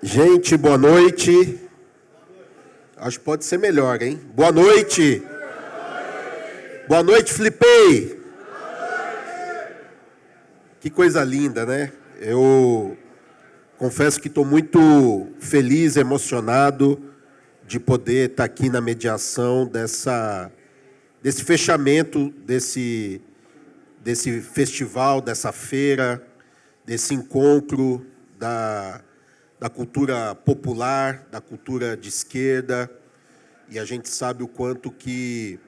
Gente, boa noite. Acho que pode ser melhor, hein? Boa noite. Boa noite, Flipei. Que coisa linda, né? Eu confesso que estou muito feliz, emocionado de poder estar aqui na mediação desse fechamento, desse festival, dessa feira, desse encontro da cultura popular, da cultura de esquerda. E a gente sabe o quanto que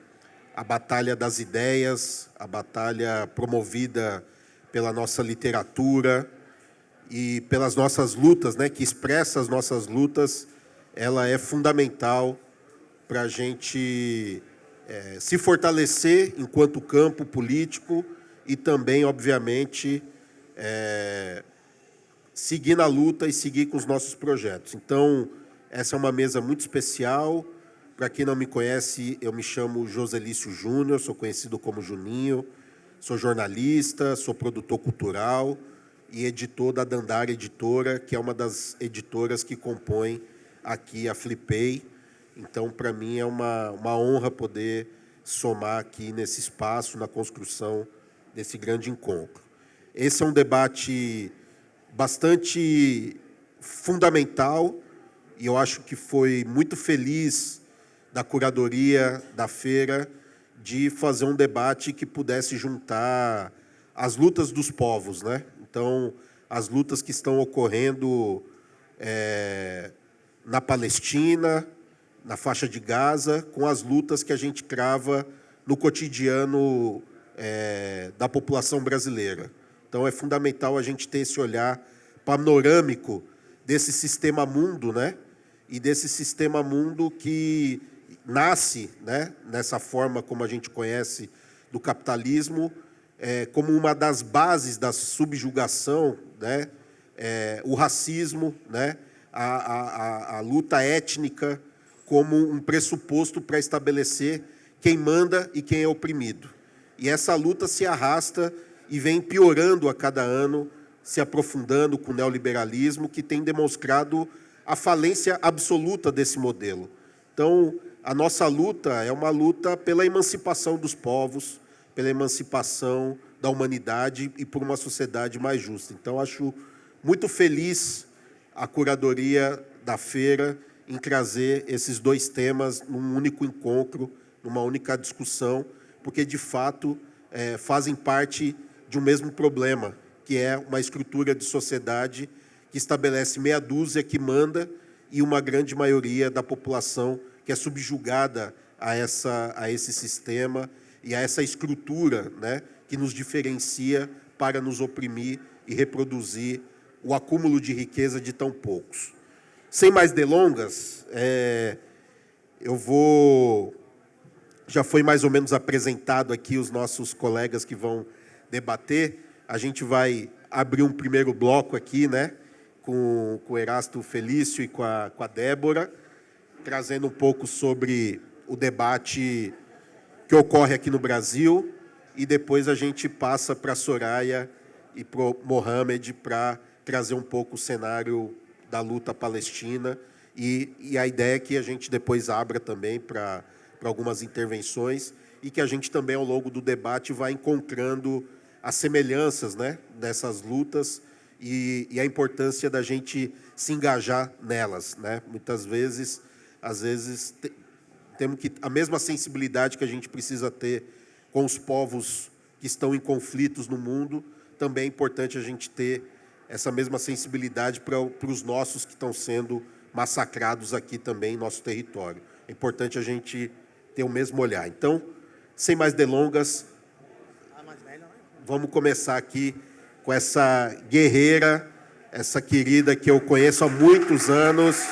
a batalha das ideias, a batalha promovida pela nossa literatura e pelas nossas lutas, né, que expressa as nossas lutas, ela é fundamental para a gente se fortalecer enquanto campo político e também, obviamente, seguir na luta e seguir com os nossos projetos. Então, essa é uma mesa muito especial. Para quem não me conhece, eu me chamo Joselício Júnior, sou conhecido como Juninho, sou jornalista, sou produtor cultural e editor da Dandara Editora, que é uma das editoras que compõem aqui a Flipei. Então, para mim, é uma honra poder somar aqui nesse espaço, na construção desse grande encontro. Esse é um debate bastante fundamental e eu acho que foi muito feliz da curadoria da feira de fazer um debate que pudesse juntar as lutas dos povos, né? Então, as lutas que estão ocorrendo na Palestina, na faixa de Gaza, com as lutas que a gente crava no cotidiano da população brasileira. Então, é fundamental a gente ter esse olhar panorâmico desse sistema mundo, né? E desse sistema mundo que nasce, né, nessa forma como a gente conhece do capitalismo, como uma das bases da subjugação, né? O racismo, né? A luta étnica como um pressuposto para estabelecer quem manda e quem é oprimido. E essa luta se arrasta e vem piorando a cada ano, se aprofundando com o neoliberalismo, que tem demonstrado a falência absoluta desse modelo. Então, a nossa luta é uma luta pela emancipação dos povos, pela emancipação da humanidade e por uma sociedade mais justa. Então, acho muito feliz a curadoria da feira em trazer esses dois temas num único encontro, numa única discussão, porque, de fato, fazem parte de um mesmo problema, que é uma estrutura de sociedade que estabelece meia dúzia que manda e uma grande maioria da população que é subjugada a esse sistema e a essa estrutura, né, que nos diferencia para nos oprimir e reproduzir o acúmulo de riqueza de tão poucos. Sem mais delongas, já foi mais ou menos apresentado aqui os nossos colegas que vão debater. A gente vai abrir um primeiro bloco aqui, né, com o Erasto Felício e com a Débora, trazendo um pouco sobre o debate que ocorre aqui no Brasil, e depois a gente passa para a Soraya e para o Mohamed para trazer um pouco o cenário da luta palestina, e a ideia é que a gente depois abra também para algumas intervenções e que a gente também, ao longo do debate, vai encontrando as semelhanças, né, dessas lutas e a importância da gente se engajar nelas, né? Muitas vezes, temos que a mesma sensibilidade que a gente precisa ter com os povos que estão em conflitos no mundo, também é importante a gente ter essa mesma sensibilidade para os nossos que estão sendo massacrados aqui também em nosso território. É importante a gente ter o mesmo olhar. Então, sem mais delongas, vamos começar aqui com essa guerreira, essa querida que eu conheço há muitos anos,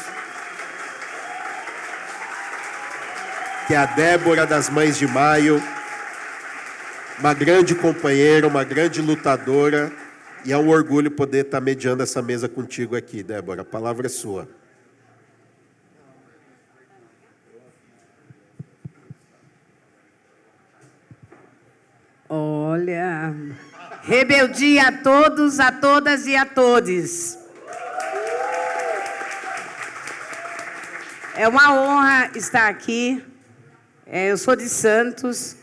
que é a Débora das Mães de Maio, uma grande companheira, uma grande lutadora, e é um orgulho poder estar mediando essa mesa contigo aqui, Débora. A palavra é sua. Olha, rebeldia a todos, a todas e a todes. É uma honra estar aqui. Eu sou de Santos,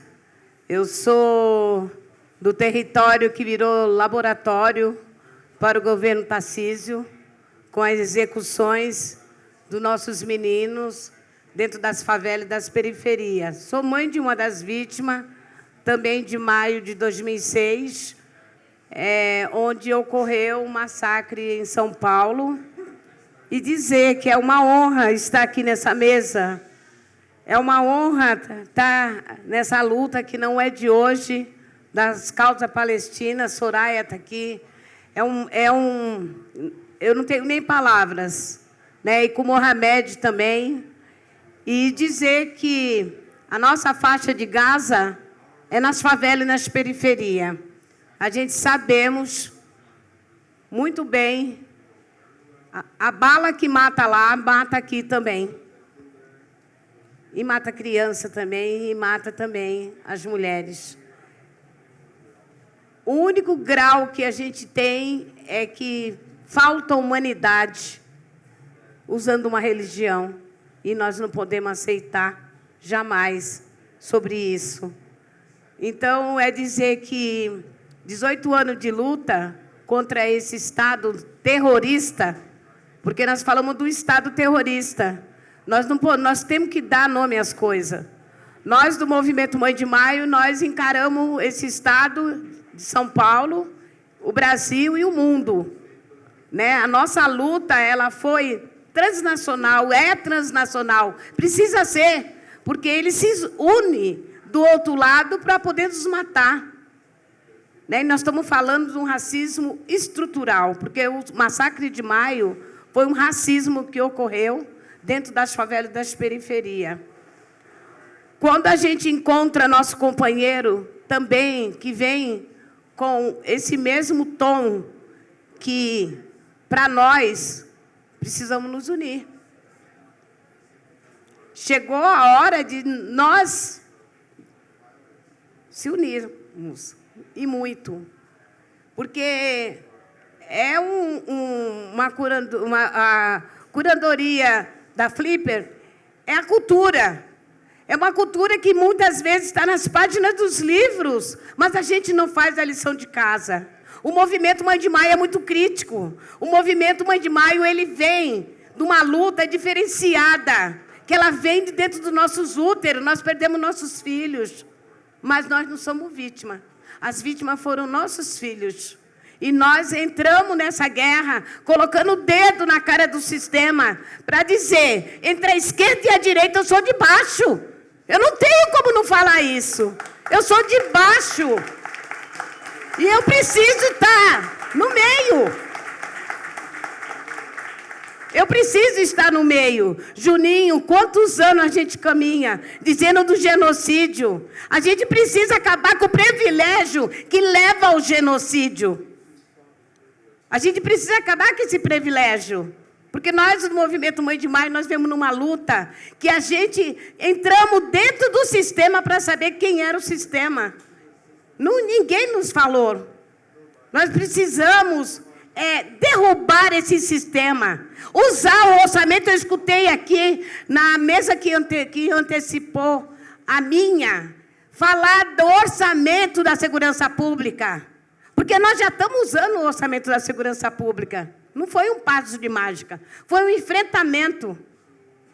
eu sou do território que virou laboratório para o governo Tarcísio, com as execuções dos nossos meninos dentro das favelas e das periferias. Sou mãe de uma das vítimas, também de maio de 2006, onde ocorreu um massacre em São Paulo. E dizer que é uma honra estar aqui nessa mesa, é uma honra estar nessa luta que não é de hoje, das causas palestinas. Soraya está aqui. Eu não tenho nem palavras, né? E com Mohamed também. E dizer que a nossa faixa de Gaza é nas favelas e nas periferias. A gente sabemos muito bem. A bala que mata lá, mata aqui também. E mata a criança também, e mata também as mulheres. O único grau que a gente tem é que falta humanidade usando uma religião. E nós não podemos aceitar jamais sobre isso. Então, é dizer que 18 anos de luta contra esse Estado terrorista, porque nós falamos do Estado terrorista. Nós temos que dar nome às coisas. Nós, do Movimento Mãe de Maio, nós encaramos esse Estado de São Paulo, o Brasil e o mundo, né? A nossa luta, ela foi transnacional, é transnacional. Precisa ser, porque ele se une do outro lado para poder nos matar. Né? E nós estamos falando de um racismo estrutural, porque o massacre de maio foi um racismo que ocorreu dentro das favelas e das periferias. Quando a gente encontra nosso companheiro também, que vem com esse mesmo tom, que, para nós, precisamos nos unir. Chegou a hora de nós se unirmos, e muito. Porque é a curadoria da Flipper é a cultura. É uma cultura que muitas vezes está nas páginas dos livros, mas a gente não faz a lição de casa. O movimento Mãe de Maio é muito crítico. O movimento Mãe de Maio, ele vem de uma luta diferenciada, que ela vem de dentro dos nossos úteros. Nós perdemos nossos filhos, mas nós não somos vítimas. As vítimas foram nossos filhos. E nós entramos nessa guerra colocando o dedo na cara do sistema para dizer, entre a esquerda e a direita, eu sou de baixo. Eu não tenho como não falar isso. Eu sou de baixo. E eu preciso estar no meio. Eu preciso estar no meio. Juninho, quantos anos a gente caminha dizendo do genocídio? A gente precisa acabar com o privilégio que leva ao genocídio. A gente precisa acabar com esse privilégio. Porque nós, do Movimento Mãe de Maio, nós vemos numa luta que a gente entramos dentro do sistema para saber quem era o sistema. Ninguém nos falou. Nós precisamos derrubar esse sistema. Usar o orçamento, eu escutei aqui, na mesa que antecipou a minha, falar do orçamento da segurança pública. Porque nós já estamos usando o orçamento da segurança pública. Não foi um passo de mágica, foi um enfrentamento.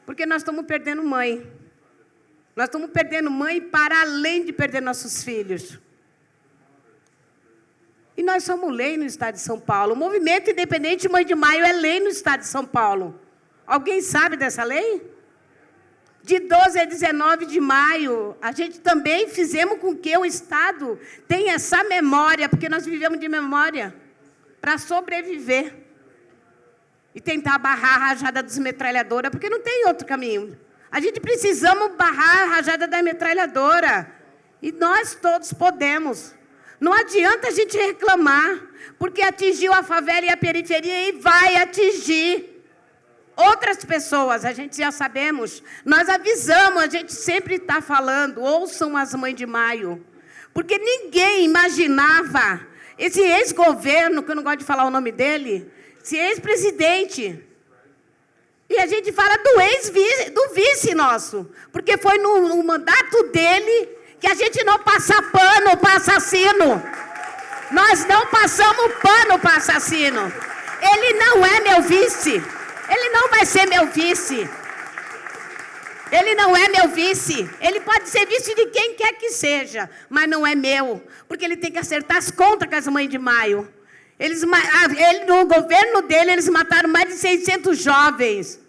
Porque nós estamos perdendo mãe. Nós estamos perdendo mãe para além de perder nossos filhos. E nós somos lei no Estado de São Paulo. O Movimento Independente Mãe de Maio é lei no Estado de São Paulo. Alguém sabe dessa lei? De 12 a 19 de maio, a gente também fizemos com que o Estado tenha essa memória, porque nós vivemos de memória, para sobreviver. E tentar barrar a rajada das metralhadoras, porque não tem outro caminho. A gente precisamos barrar a rajada da metralhadora. E nós todos podemos. Não adianta a gente reclamar, porque atingiu a favela e a periferia e vai atingir outras pessoas, a gente já sabemos. Nós avisamos, a gente sempre está falando, ouçam as Mães de Maio. Porque ninguém imaginava, esse ex-governo, que eu não gosto de falar o nome dele, esse ex-presidente, E a gente fala do ex-vice, do vice nosso, porque foi no mandato dele que a gente não passa pano para assassino. Nós não passamos pano para assassino. Ele não é meu vice. Ele não vai ser meu vice. Ele não é meu vice. Ele pode ser vice de quem quer que seja, mas não é meu. Porque ele tem que acertar as contas com as Mães de Maio. No governo dele, eles mataram mais de 600 jovens.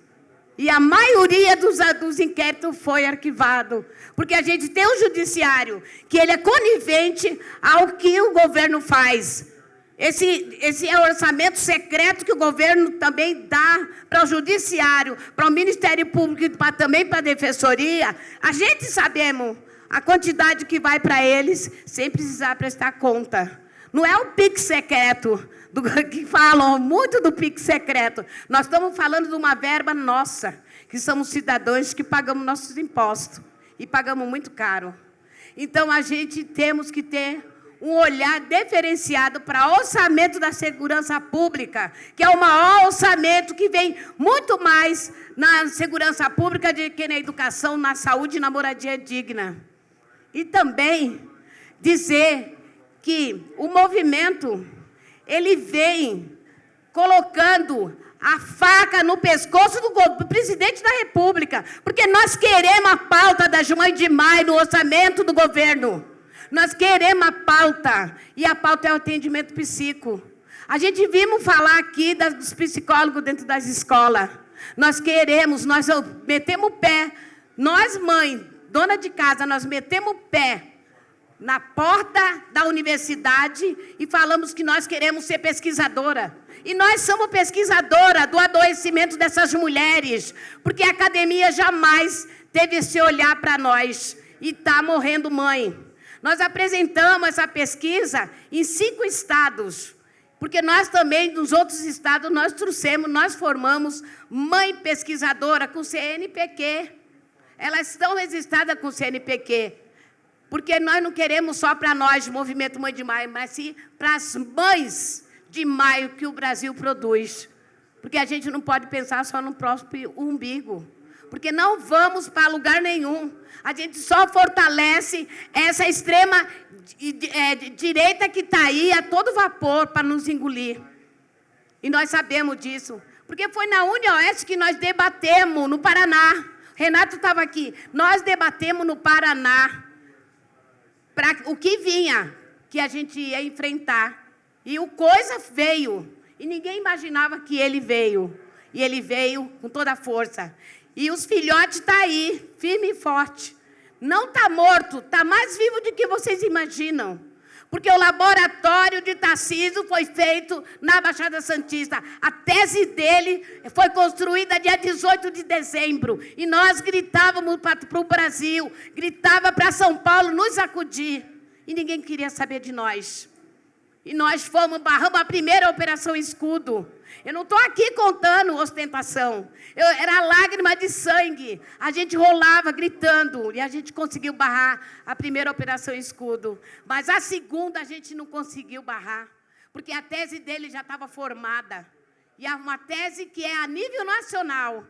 E a maioria dos inquéritos foi arquivado. Porque a gente tem um judiciário que ele é conivente ao que o governo faz. Esse é o orçamento secreto que o governo também dá para o judiciário, para o Ministério Público e também para a Defensoria. A gente sabemos a quantidade que vai para eles sem precisar prestar conta. Não é o PIX secreto, que falam muito do PIX secreto. Nós estamos falando de uma verba nossa, que somos cidadãos que pagamos nossos impostos. E pagamos muito caro. Então, a gente temos que ter um olhar diferenciado para o orçamento da segurança pública, que é o maior orçamento que vem muito mais na segurança pública do que na educação, na saúde e na moradia digna. E também dizer que o movimento, ele vem colocando a faca no pescoço do presidente da República, porque nós queremos a pauta das Mães de Maio no orçamento do governo. Nós queremos a pauta, e a pauta é o atendimento psíquico. A gente vimos falar aqui dos psicólogos dentro das escolas. Nós queremos, nós metemos o pé, nós mãe, dona de casa, nós metemos o pé na porta da universidade e falamos que nós queremos ser pesquisadora. E nós somos pesquisadora do adoecimento dessas mulheres, porque a academia jamais teve esse olhar para nós. E está morrendo mãe. Nós apresentamos essa pesquisa em 5 estados, porque nós também, nos outros estados, nós trouxemos, nós formamos mãe pesquisadora com CNPq. Elas estão registradas com CNPq. Porque nós não queremos só para nós, Movimento Mãe de Maio, mas sim para as mães de maio que o Brasil produz. Porque a gente não pode pensar só no próprio umbigo. Porque não vamos para lugar nenhum. A gente só fortalece essa extrema direita que está aí a todo vapor para nos engolir. E nós sabemos disso. Porque foi na UniOeste que nós debatemos, no Paraná. Renato estava aqui. Nós debatemos no Paraná para o que vinha, que a gente ia enfrentar. E o coisa veio. E ninguém imaginava que ele veio. E ele veio com toda a força. E os filhotes estão aí, firme e forte. Não está morto, está mais vivo do que vocês imaginam. Porque o laboratório de Tarcísio foi feito na Baixada Santista. A tese dele foi construída dia 18 de dezembro. E nós gritávamos para o Brasil, gritava para São Paulo nos acudir. E ninguém queria saber de nós. E nós barramos a primeira Operação Escudo. Eu não estou aqui contando ostentação. Era lágrima de sangue. A gente rolava gritando. E a gente conseguiu barrar a primeira Operação Escudo. Mas a segunda a gente não conseguiu barrar. Porque a tese dele já estava formada. E é uma tese que é a nível nacional.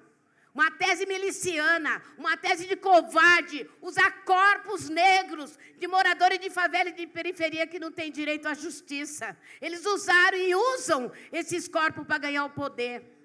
Uma tese miliciana, uma tese de covarde, usar corpos negros de moradores de favela e de periferia que não têm direito à justiça. Eles usaram e usam esses corpos para ganhar o poder.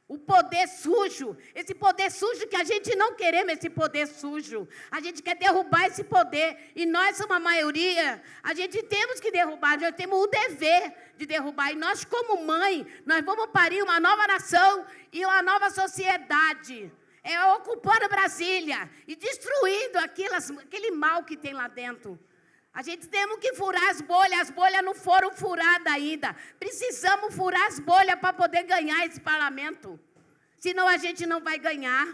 O poder sujo, esse poder sujo que a gente não queremos, esse poder sujo. A gente quer derrubar esse poder. E nós somos a maioria, a gente temos que derrubar, nós temos o dever de derrubar. E nós, como mãe, nós vamos parir uma nova nação e uma nova sociedade. É ocupando Brasília e destruindo aquele mal que tem lá dentro. A gente temos que furar as bolhas não foram furadas ainda. Precisamos furar as bolhas para poder ganhar esse parlamento. Senão a gente não vai ganhar.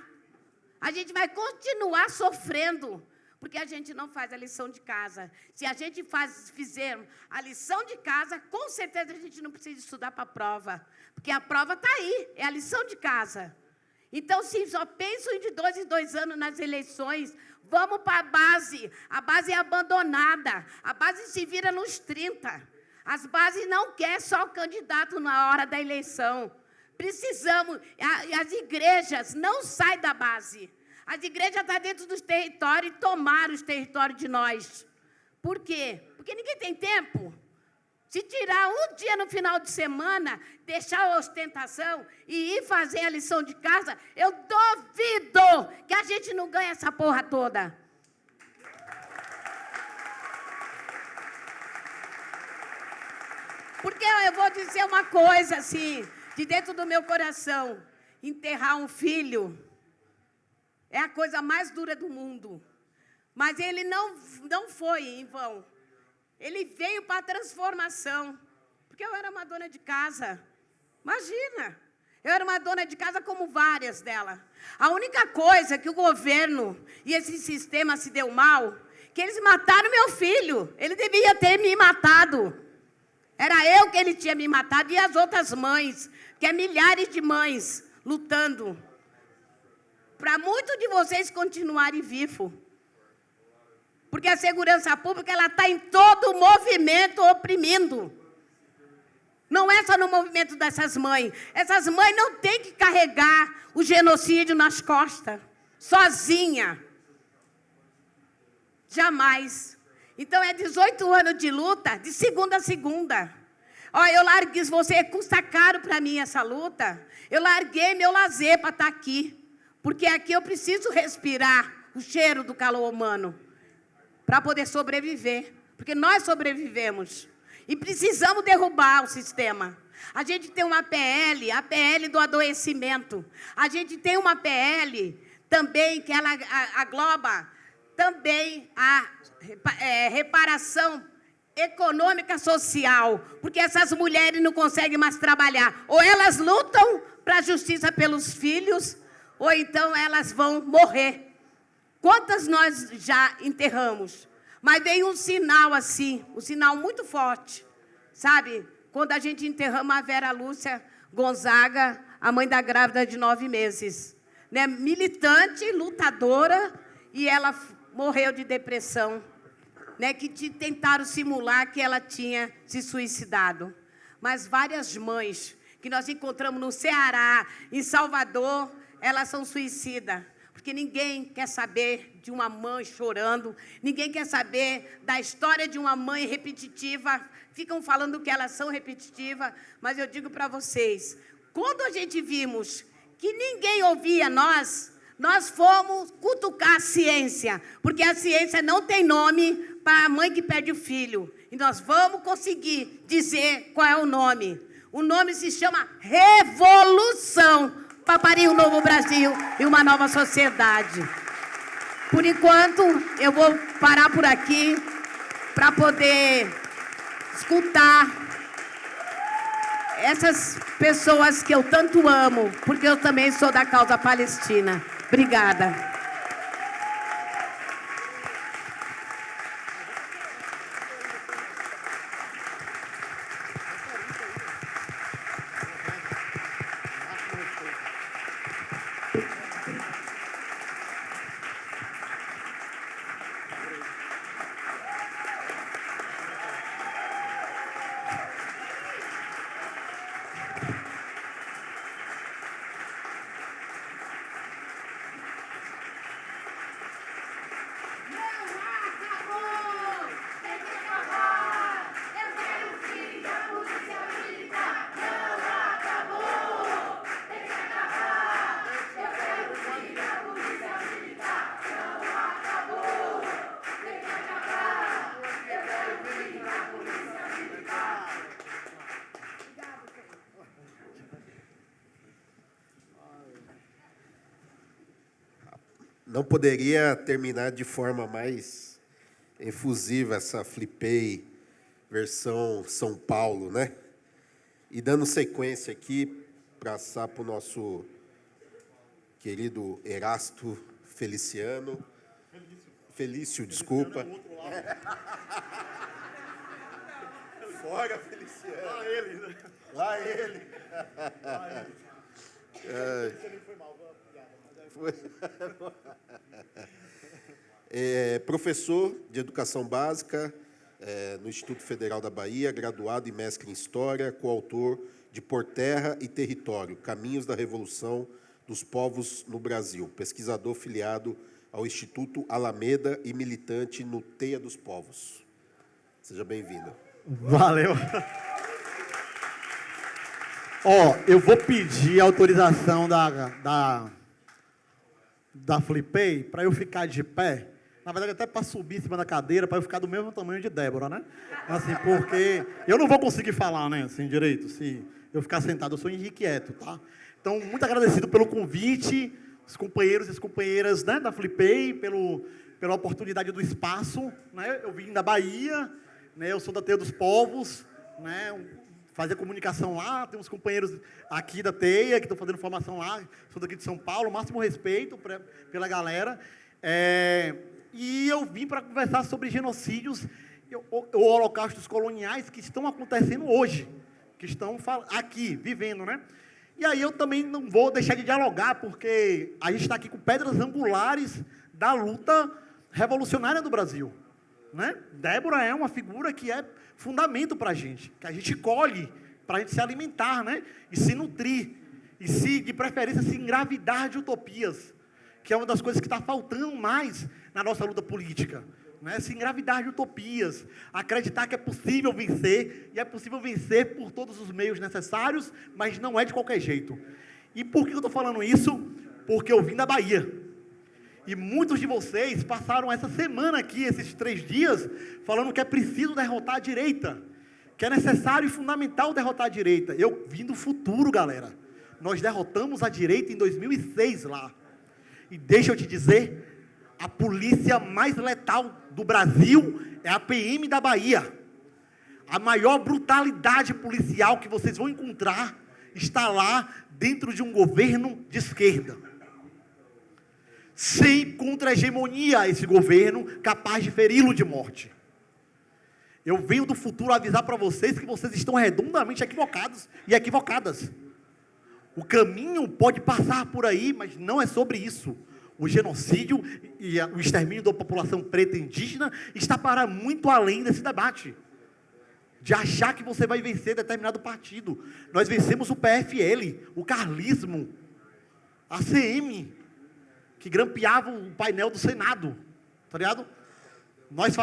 A gente vai continuar sofrendo, porque a gente não faz a lição de casa. Se a gente fizer a lição de casa, com certeza a gente não precisa estudar para a prova. Porque a prova está aí, é a lição de casa. Então, se só pensam de 2 em 2 anos nas eleições, vamos para a base é abandonada, a base se vira nos 30. As bases não querem só o candidato na hora da eleição. Precisamos, as igrejas não saem da base. As igrejas estão dentro dos territórios e tomaram os territórios de nós. Por quê? Porque ninguém tem tempo. Se tirar um dia no final de semana, deixar a ostentação e ir fazer a lição de casa, eu duvido que a gente não ganhe essa porra toda. Porque eu vou dizer uma coisa assim, de dentro do meu coração, enterrar um filho é a coisa mais dura do mundo. Mas ele não foi em vão. Ele veio para a transformação. Porque eu era uma dona de casa. Imagina, eu era uma dona de casa como várias dela. A única coisa que o governo e esse sistema se deu mal, que eles mataram meu filho. Ele devia ter me matado. Era eu que ele tinha me matado e as outras mães, que é milhares de mães lutando para muitos de vocês continuarem vivos. Porque a segurança pública ela está em todo o movimento oprimindo. Não é só no movimento dessas mães. Essas mães não têm que carregar o genocídio nas costas, sozinha. Jamais. Então, é 18 anos de luta, de segunda a segunda. Olha, eu larguei, você custa caro para mim essa luta. Eu larguei meu lazer para estar aqui. Porque aqui eu preciso respirar o cheiro do calor humano para poder sobreviver. Porque nós sobrevivemos. E precisamos derrubar o sistema. A gente tem uma PL, a PL do adoecimento. A gente tem uma PL também que ela agloba também a reparação econômica social, porque essas mulheres não conseguem mais trabalhar. Ou elas lutam para a justiça pelos filhos, ou então elas vão morrer. Quantas nós já enterramos? Mas veio um sinal assim, um sinal muito forte, sabe? Quando a gente enterramos a Vera Lúcia Gonzaga, a mãe da grávida de 9 meses, né? Militante, lutadora, e ela morreu de depressão, né? Que tentaram simular que ela tinha se suicidado. Mas várias mães que nós encontramos no Ceará, em Salvador, elas são suicidas. Porque ninguém quer saber de uma mãe chorando, ninguém quer saber da história de uma mãe repetitiva. Ficam falando que elas são repetitivas, mas eu digo para vocês, quando a gente vimos que ninguém ouvia nós fomos cutucar a ciência, porque a ciência não tem nome para a mãe que perde o filho. E nós vamos conseguir dizer qual é o nome. O nome se chama Revolução, para parir um novo Brasil e uma nova sociedade. Por enquanto, eu vou parar por aqui para poder escutar essas pessoas que eu tanto amo, porque eu também sou da causa palestina. Obrigada. Não poderia terminar de forma mais efusiva essa Flipei versão São Paulo, né? E dando sequência aqui, para passar para o nosso querido Erasto Feliciano. Felício, desculpa. Fora, Feliciano. Lá ele. Lá ele. Foi mal. Professor de educação básica, no Instituto Federal da Bahia, graduado e mestre em História, coautor de Por Terra e Território, Caminhos da Revolução dos Povos no Brasil, pesquisador filiado ao Instituto Alameda e militante no Teia dos Povos. Seja bem-vindo. Valeu. Eu vou pedir a autorização da Flipei para eu ficar de pé. Na verdade, até para subir em cima da cadeira, para eu ficar do mesmo tamanho de Débora, né? Assim, porque eu não vou conseguir falar, né, assim, direito, se eu ficar sentado. Eu sou inquieto, tá? Então, muito agradecido pelo convite, os companheiros e as companheiras, né, da Flipei, pela oportunidade do espaço, né? Eu vim da Bahia, né? Eu sou da Teia dos Povos, né? Fazer comunicação lá, tem uns companheiros aqui da Teia que estão fazendo formação lá, sou daqui de São Paulo, máximo respeito pela galera. E eu vim para conversar sobre genocídios, o holocaustos coloniais que estão acontecendo hoje, que estão aqui, vivendo, né? E aí eu também não vou deixar de dialogar, porque a gente está aqui com pedras angulares da luta revolucionária do Brasil, né? Débora é uma figura que é fundamento para a gente, que a gente colhe para a gente se alimentar, né? E se nutrir, e de preferência se engravidar de utopias, que é uma das coisas que está faltando mais na nossa luta política, né? Se engravidar de utopias, acreditar que é possível vencer, e é possível vencer por todos os meios necessários, mas não é de qualquer jeito. E por que eu estou falando isso? Porque eu vim da Bahia. E muitos de vocês passaram essa semana aqui, esses 3 dias, falando que é preciso derrotar a direita, que é necessário e fundamental derrotar a direita. Eu vim do futuro, galera. Nós derrotamos a direita em 2006 lá. E deixa eu te dizer, a polícia mais letal do Brasil é a PM da Bahia. A maior brutalidade policial que vocês vão encontrar está lá dentro de um governo de esquerda. Sem contra-hegemonia esse governo, capaz de feri-lo de morte. Eu venho do futuro avisar para vocês que vocês estão redondamente equivocados e equivocadas. O caminho pode passar por aí, mas não é sobre isso. O genocídio e o extermínio da população preta e indígena está para muito além desse debate. De achar que você vai vencer determinado partido. Nós vencemos o PFL, o carlismo, a CM, que grampeava o painel do Senado, tá ligado? Nós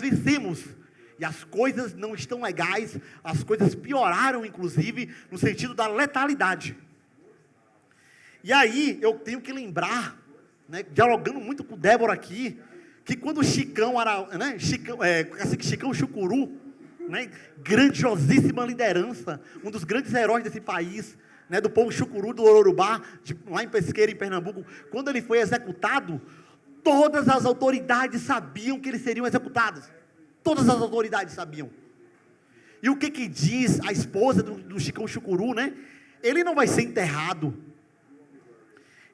vencemos, e as coisas não estão legais, as coisas pioraram, inclusive, no sentido da letalidade. E aí, eu tenho que lembrar, né, dialogando muito com Débora aqui, que quando o Chicão Chucuru, né, grandiosíssima liderança, um dos grandes heróis desse país, né, do povo chucuru do Ororubá, lá em Pesqueira, em Pernambuco, quando ele foi executado, todas as autoridades sabiam que eles seriam executados. Todas as autoridades sabiam. E o que diz a esposa do Chicão Chucuru, né? Ele não vai ser enterrado,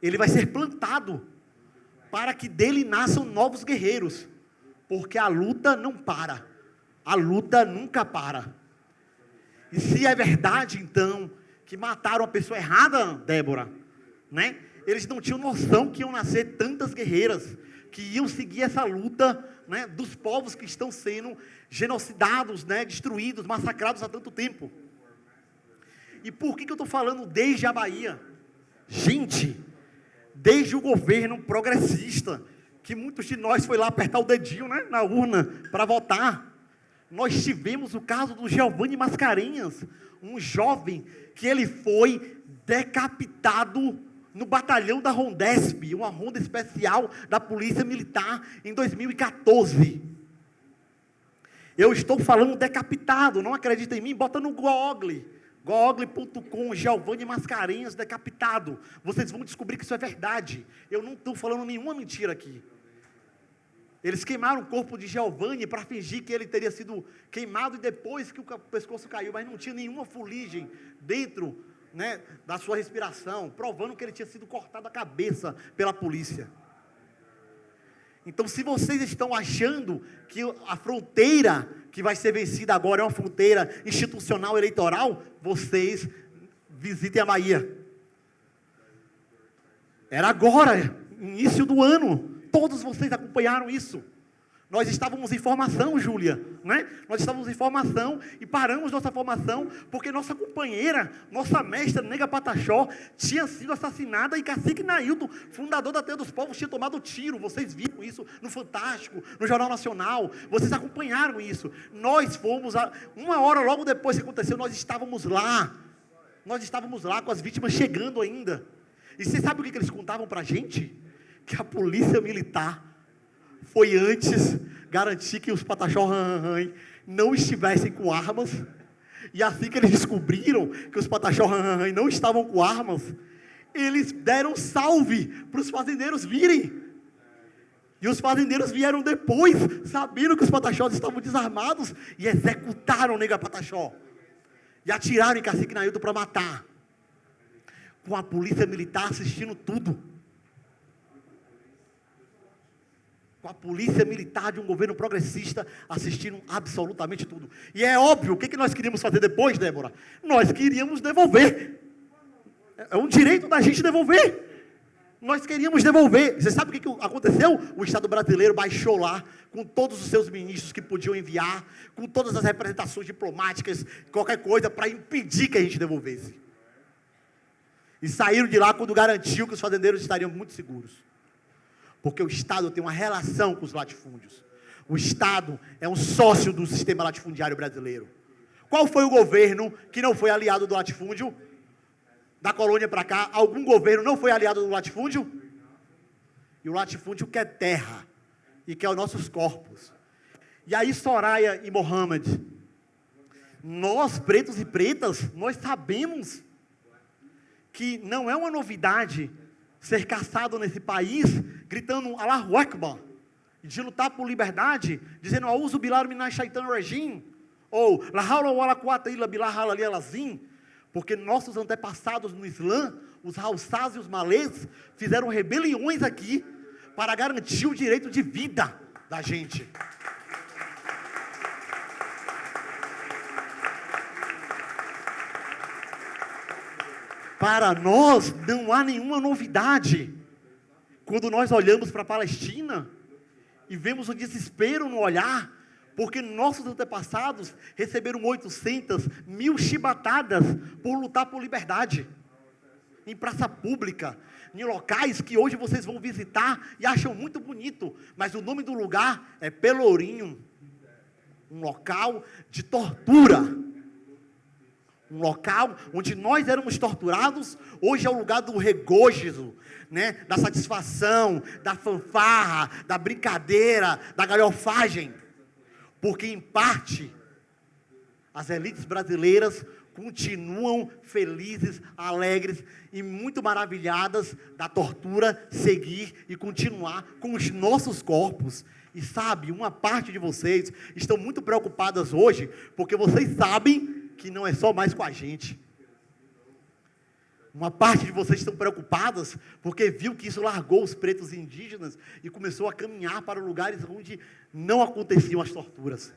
ele vai ser plantado, para que dele nasçam novos guerreiros, porque a luta não para, a luta nunca para. E se é verdade, então, que mataram a pessoa errada, Débora, né? Eles não tinham noção que iam nascer tantas guerreiras, que iam seguir essa luta, né, dos povos que estão sendo genocidados, né, destruídos, massacrados há tanto tempo. E por que eu estou falando desde a Bahia? Gente, desde o governo progressista, que muitos de nós foi lá apertar o dedinho, né, na urna para votar, nós tivemos o caso do Giovanni Mascarenhas, um jovem que ele foi decapitado no batalhão da Rondesp, uma ronda especial da Polícia Militar, em 2014. Eu estou falando decapitado, não acredita em mim? Bota no Google, google.com, Giovanni Mascarenhas decapitado. Vocês vão descobrir que isso é verdade. Eu não estou falando nenhuma mentira aqui. Eles queimaram o corpo de Giovanni para fingir que ele teria sido queimado e depois que o pescoço caiu, mas não tinha nenhuma fuligem dentro, né, da sua respiração, provando que ele tinha sido cortado a cabeça pela polícia. Então, se vocês estão achando que a fronteira que vai ser vencida agora é uma fronteira institucional eleitoral, vocês visitem a Bahia. Era agora, início do ano. Todos vocês acompanharam isso. Nós estávamos em formação, Júlia, né? Nós estávamos em formação e paramos nossa formação porque nossa companheira, nossa mestra, Nega Pataxó, tinha sido assassinada e Cacique Nailton, fundador da Teia dos Povos, tinha tomado tiro. Vocês viram isso no Fantástico, no Jornal Nacional, vocês acompanharam isso. Nós fomos, uma hora logo depois que aconteceu, nós estávamos lá com as vítimas chegando ainda. E você sabe o que eles contavam para a gente? Que a polícia militar foi antes garantir que os Pataxó não estivessem com armas, e assim que eles descobriram que os Pataxó não estavam com armas, eles deram salve para os fazendeiros virem, e os fazendeiros vieram depois, sabendo que os Pataxós estavam desarmados, e executaram o Nega Pataxó, e atiraram em Cacique Nailton para matar, com a polícia militar assistindo tudo. Com a polícia militar de um governo progressista assistindo absolutamente tudo. E é óbvio, o que nós queríamos fazer depois, Débora? Nós queríamos devolver. É um direito da gente devolver. Nós queríamos devolver. Você sabe o que aconteceu? O Estado brasileiro baixou lá, com todos os seus ministros que podiam enviar, com todas as representações diplomáticas, qualquer coisa, para impedir que a gente devolvesse. E saíram de lá quando garantiu que os fazendeiros estariam muito seguros. Porque o Estado tem uma relação com os latifúndios. O Estado é um sócio do sistema latifundiário brasileiro. Qual foi o governo que não foi aliado do latifúndio? Da colônia para cá, algum governo não foi aliado do latifúndio? E o latifúndio quer terra, e quer os nossos corpos. E aí Soraya e Mohamed, nós pretos e pretas, nós sabemos que não é uma novidade ser caçado nesse país, gritando Allahu Akbar, de lutar por liberdade, dizendo Auzu billahi minash shaitanir rajim, ou La hawla wala quwwata illa billahi al-aliyyil azim, porque nossos antepassados no Islã, os Haussás e os Malês, fizeram rebeliões aqui, para garantir o direito de vida da gente. Para nós não há nenhuma novidade quando nós olhamos para a Palestina e vemos o desespero no olhar, porque nossos antepassados receberam 800 mil chibatadas por lutar por liberdade, em praça pública, em locais que hoje vocês vão visitar e acham muito bonito, mas o nome do lugar é Pelourinho, um local de tortura. Um local onde nós éramos torturados, hoje é o lugar do regozijo, né? Da satisfação, da fanfarra, da brincadeira, da galhofagem. Porque, em parte, as elites brasileiras continuam felizes, alegres e muito maravilhadas da tortura seguir e continuar com os nossos corpos. E sabe, uma parte de vocês estão muito preocupadas hoje, porque vocês sabem que não é só mais com a gente. Uma parte de vocês estão preocupadas porque viu que isso largou os pretos e indígenas e começou a caminhar para lugares onde não aconteciam as torturas.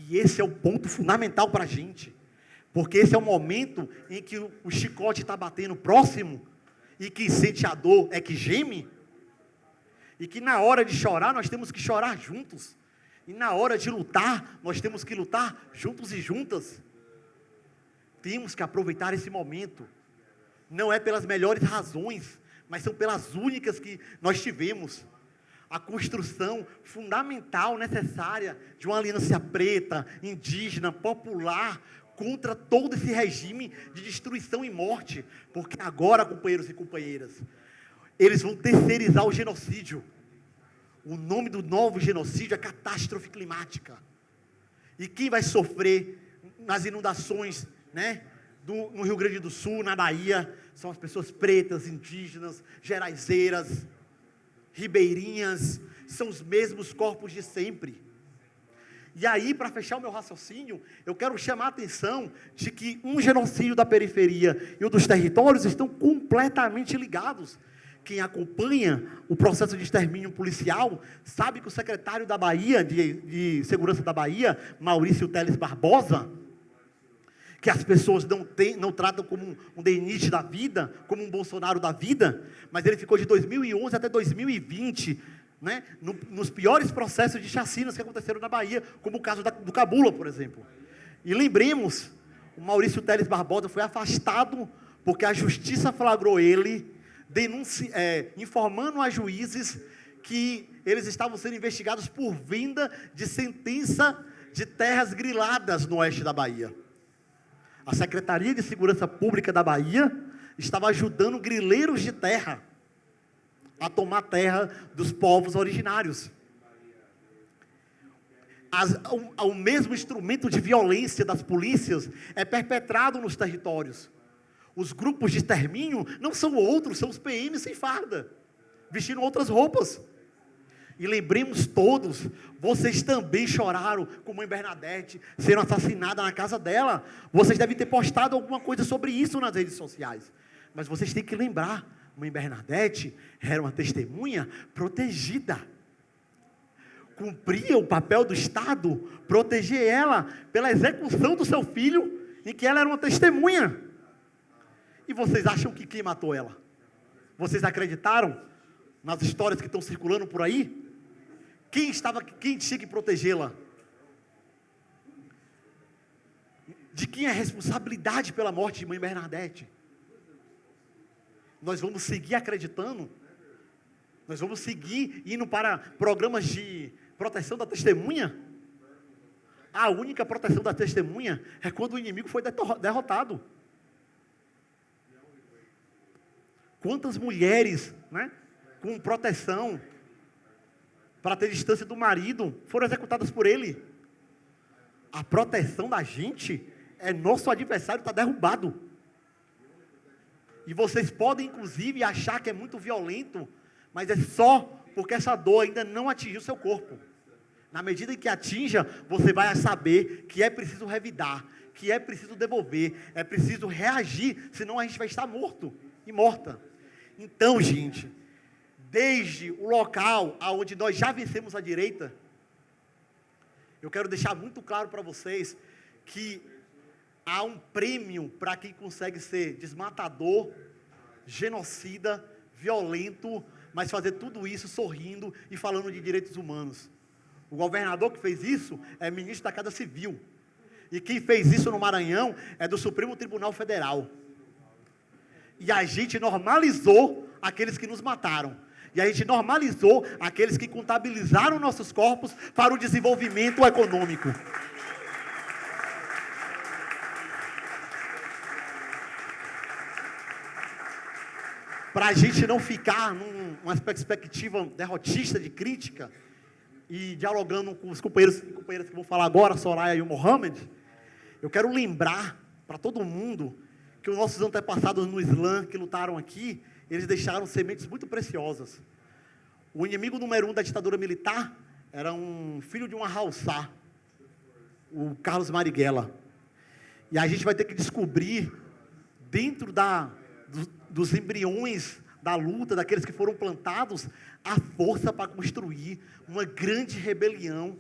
E esse é o ponto fundamental para a gente, porque esse é o momento em que o chicote está batendo próximo e que sente a dor é que geme, e que na hora de chorar nós temos que chorar juntos. E na hora de lutar, nós temos que lutar juntos e juntas. Temos que aproveitar esse momento. Não é pelas melhores razões, mas são pelas únicas que nós tivemos. A construção fundamental, necessária, de uma aliança preta, indígena, popular, contra todo esse regime de destruição e morte. Porque agora, companheiros e companheiras, eles vão terceirizar o genocídio. O nome do novo genocídio é catástrofe climática. E quem vai sofrer nas inundações, né, no Rio Grande do Sul, na Bahia, são as pessoas pretas, indígenas, geraizeiras, ribeirinhas, são os mesmos corpos de sempre. E aí, para fechar o meu raciocínio, eu quero chamar a atenção de que um genocídio da periferia e o dos territórios estão completamente ligados. Quem acompanha o processo de extermínio policial, sabe que o secretário da Bahia, de Segurança da Bahia, Maurício Teles Barbosa, que as pessoas não tratam como um DNI da vida, como um Bolsonaro da vida, mas ele ficou de 2011 até 2020, né, nos piores processos de chacinas que aconteceram na Bahia, como o caso do Cabula, por exemplo. E lembremos, o Maurício Teles Barbosa foi afastado porque a justiça flagrou ele informando a juízes que eles estavam sendo investigados por vinda de sentença de terras griladas no oeste da Bahia. A Secretaria de Segurança Pública da Bahia estava ajudando grileiros de terra a tomar terra dos povos originários. O mesmo instrumento de violência das polícias é perpetrado nos territórios. Os grupos de extermínio não são outros, são os PMs sem farda, vestindo outras roupas. E lembremos todos, vocês também choraram com mãe Bernadette sendo assassinada na casa dela. Vocês devem ter postado alguma coisa sobre isso nas redes sociais. Mas vocês têm que lembrar, mãe Bernadette era uma testemunha protegida. Cumpria o papel do Estado, proteger ela pela execução do seu filho, em que ela era uma testemunha. E vocês acham que quem matou ela? Vocês acreditaram nas histórias que estão circulando por aí? Quem tinha que protegê-la? De quem é a responsabilidade pela morte de mãe Bernadette? Nós vamos seguir acreditando? Nós vamos seguir indo para programas de proteção da testemunha? A única proteção da testemunha é quando o inimigo foi derrotado. Quantas mulheres, né, com proteção para ter distância do marido foram executadas por ele? A proteção da gente é nosso adversário está derrubado. E vocês podem inclusive achar que é muito violento, mas é só porque essa dor ainda não atingiu seu corpo. Na medida em que atinja, você vai saber que é preciso revidar, que é preciso devolver, é preciso reagir, senão a gente vai estar morto e morta. Então, gente, desde o local onde nós já vencemos a direita, eu quero deixar muito claro para vocês que há um prêmio para quem consegue ser desmatador, genocida, violento, mas fazer tudo isso sorrindo e falando de direitos humanos. O governador que fez isso é ministro da Casa Civil. E quem fez isso no Maranhão é do Supremo Tribunal Federal. E a gente normalizou aqueles que nos mataram. E a gente normalizou aqueles que contabilizaram nossos corpos para o desenvolvimento econômico. Para a gente não ficar numa perspectiva derrotista de crítica, e dialogando com os companheiros e companheiras que vão falar agora, a Soraya e o Mohamed, eu quero lembrar para todo mundo que os nossos antepassados no Islã, que lutaram aqui, eles deixaram sementes muito preciosas. O inimigo número 1 da ditadura militar era um filho de uma Haussá, o Carlos Marighella. E a gente vai ter que descobrir, dentro dos embriões da luta, daqueles que foram plantados, a força para construir uma grande rebelião